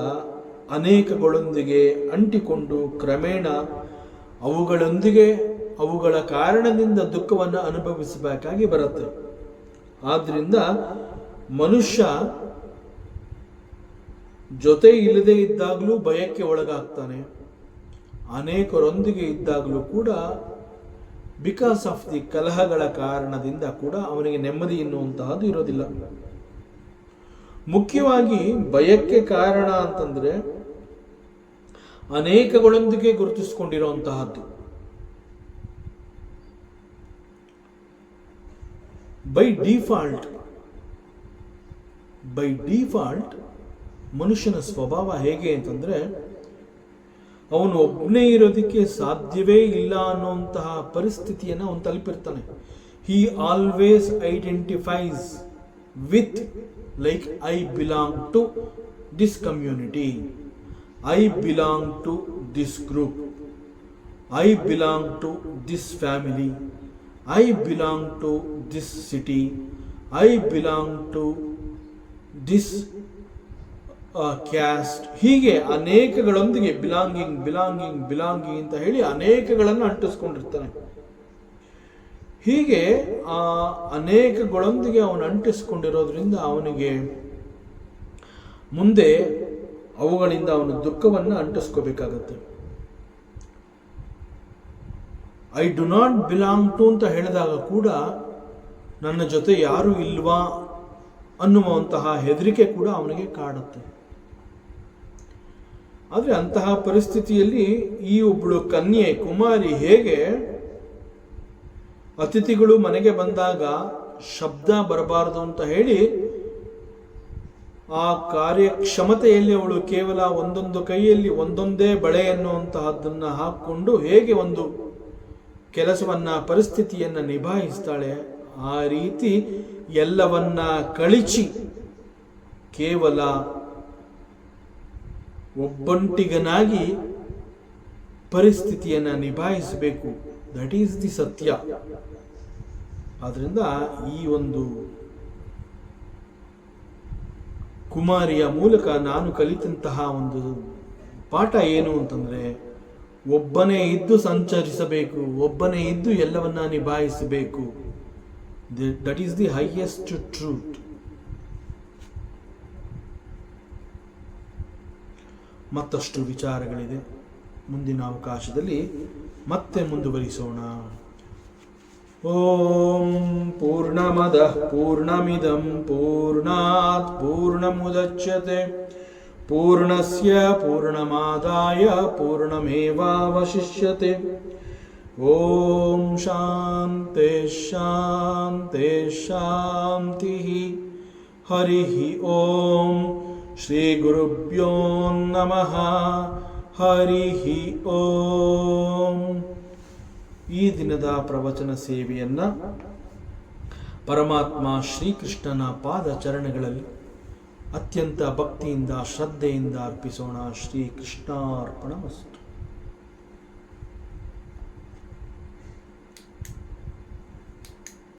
ಅನೇಕಗಳೊಂದಿಗೆ ಅಂಟಿಕೊಂಡು ಕ್ರಮೇಣ ಅವುಗಳೊಂದಿಗೆ ಅವುಗಳ ಕಾರಣದಿಂದ ದುಃಖವನ್ನು ಅನುಭವಿಸಬೇಕಾಗಿ ಬರುತ್ತೆ. ಆದ್ರಿಂದ ಮನುಷ್ಯ ಜೊತೆ ಇಲ್ಲದೆ ಇದ್ದಾಗಲೂ ಭಯಕ್ಕೆ ಒಳಗಾಗ್ತಾನೆ. ಅನೇಕರೊಂದಿಗೆ ಇದ್ದಾಗಲೂ ಕೂಡ ಬಿಕಾಸ್ ಆಫ್ ದಿ ಕಲಹಗಳ ಕಾರಣದಿಂದ ಕೂಡ ಅವನಿಗೆ ನೆಮ್ಮದಿ ಎನ್ನುವಂತಹದ್ದು ಇರೋದಿಲ್ಲ. ಮುಖ್ಯವಾಗಿ ಭಯಕ್ಕೆ ಕಾರಣ ಅಂತಂದ್ರೆ ಅನೇಕಗಳೊಂದಿಗೆ ಗುರುತಿಸಿಕೊಂಡಿರುವಂತಹದ್ದು. ಬೈ ಡಿಫಾಲ್ಟ್ ಮನುಷ್ಯನ ಸ್ವಭಾವ ಹೇಗೆ ಅಂತಂದ್ರೆ, ಅವನು ಒಬ್ಬನೇ ಇರೋದಕ್ಕೆ ಸಾಧ್ಯವೇ ಇಲ್ಲ ಅನ್ನುವಂತಹ ಪರಿಸ್ಥಿತಿಯನ್ನು ಅವನು ತಲುಪಿರ್ತಾನೆ. He always identifies with like I belong to this community, I belong to this group, I belong to this family, I belong to this city, I belong to this caste. ಹೀಗೆ ಅನೇಕಗಳೊಂದಿಗೆ ಬಿಲಾಂಗಿಂಗ್ ಅಂತ ಹೇಳಿ ಅನೇಕಗಳನ್ನು ಅಂಟಿಸ್ಕೊಂಡಿರ್ತಾನೆ. ಹೀಗೆ ಆ ಅನೇಕಗಳೊಂದಿಗೆ ಅವನು ಅಂಟಿಸಿಕೊಂಡಿರೋದ್ರಿಂದ ಅವನಿಗೆ ಮುಂದೆ ಅವುಗಳಿಂದ ಅವನು ದುಃಖವನ್ನು ಅಂಟಿಸ್ಕೋಬೇಕಾಗತ್ತೆ. I do not belong to ಅಂತ ಹೇಳಿದಾಗ ಕೂಡ ನನ್ನ ಜೊತೆ ಯಾರು ಇಲ್ವಾ ಅನ್ನುವಂತಹ ಹೆದರಿಕೆ ಕೂಡ ಅವನಿಗೆ ಕಾಡುತ್ತೆ. ಆದರೆ ಅಂತಹ ಪರಿಸ್ಥಿತಿಯಲ್ಲಿ ಈ ಒಬ್ಬಳು ಕನ್ಯೆ ಕುಮಾರಿ ಹೇಗೆ ಅತಿಥಿಗಳು ಮನೆಗೆ ಬಂದಾಗ ಶಬ್ದ ಬರಬಾರದು ಅಂತ ಹೇಳಿ ಆ ಕಾರ್ಯಕ್ಷಮತೆಯಲ್ಲಿ ಅವಳು ಕೇವಲ ಒಂದೊಂದು ಕೈಯಲ್ಲಿ ಒಂದೊಂದೇ ಬಳೆ ಎನ್ನುವಂತಹದ್ದನ್ನು ಹಾಕಿಕೊಂಡು ಹೇಗೆ ಒಂದು ಕೆಲಸವನ್ನ ಪರಿಸ್ಥಿತಿಯನ್ನ ನಿಭಾಯಿಸ್ತಾಳೆ, ಆ ರೀತಿ ಎಲ್ಲವನ್ನ ಕಳಿಚಿ ಕೇವಲ ಒಬ್ಬಂಟಿಗನಾಗಿ ಪರಿಸ್ಥಿತಿಯನ್ನ ನಿಭಾಯಿಸಬೇಕು. ದಟ್ ಈಸ್ ದಿ ಸತ್ಯ. ಆದ್ರಿಂದ ಈ ಒಂದು ಕುಮಾರಿಯ ಮೂಲಕ ನಾನು ಕಲಿತಂತಹ ಒಂದು ಪಾಠ ಏನು ಅಂತಂದ್ರೆ, ಒಬ್ಬನೇ ಇದ್ದು ಸಂಚರಿಸಬೇಕು, ಒಬ್ಬನೇ ಇದ್ದು ಎಲ್ಲವನ್ನ ನಿಭಾಯಿಸಬೇಕು. That is the highest truth. ಮತ್ತಷ್ಟು ವಿಚಾರಗಳಿದೆ, ಮುಂದಿನ ಅವಕಾಶದಲ್ಲಿ ಮತ್ತೆ ಮುಂದುವರಿಸೋಣ. ಓಂ ಪೂರ್ಣಮದಃ ಪೂರ್ಣಮಿದಂ ಪೂರ್ಣಾತ್ ಪೂರ್ಣಮುದಚ್ಯತೆ ಪೂರ್ಣಸ್ಯ ಪೂರ್ಣಮಾದಾಯ ಪೂರ್ಣಮೇವಾವಶಿಷ್ಯತೆ. ಓಂ ಶಾಂತಿ ಶಾಂತಿ ಶಾಂತಿ. ಹರಿ ಓಂ. ಶ್ರೀ ಗುರುಭ್ಯೋ ನಮಃ. ಹರಿ ಓಂ. ಈ ದಿನದ ಪ್ರವಚನ ಸೇವೆಯನ್ನು ಪರಮಾತ್ಮ ಶ್ರೀಕೃಷ್ಣನ ಪಾದಚರಣಗಳಲ್ಲಿ ಅತ್ಯಂತ ಭಕ್ತಿಯಿಂದ ಶ್ರದ್ಧೆಯಿಂದ ಅರ್ಪಿಸೋಣ. ಶ್ರೀಕೃಷ್ಣಾರ್ಪಣಮಸ್ತು.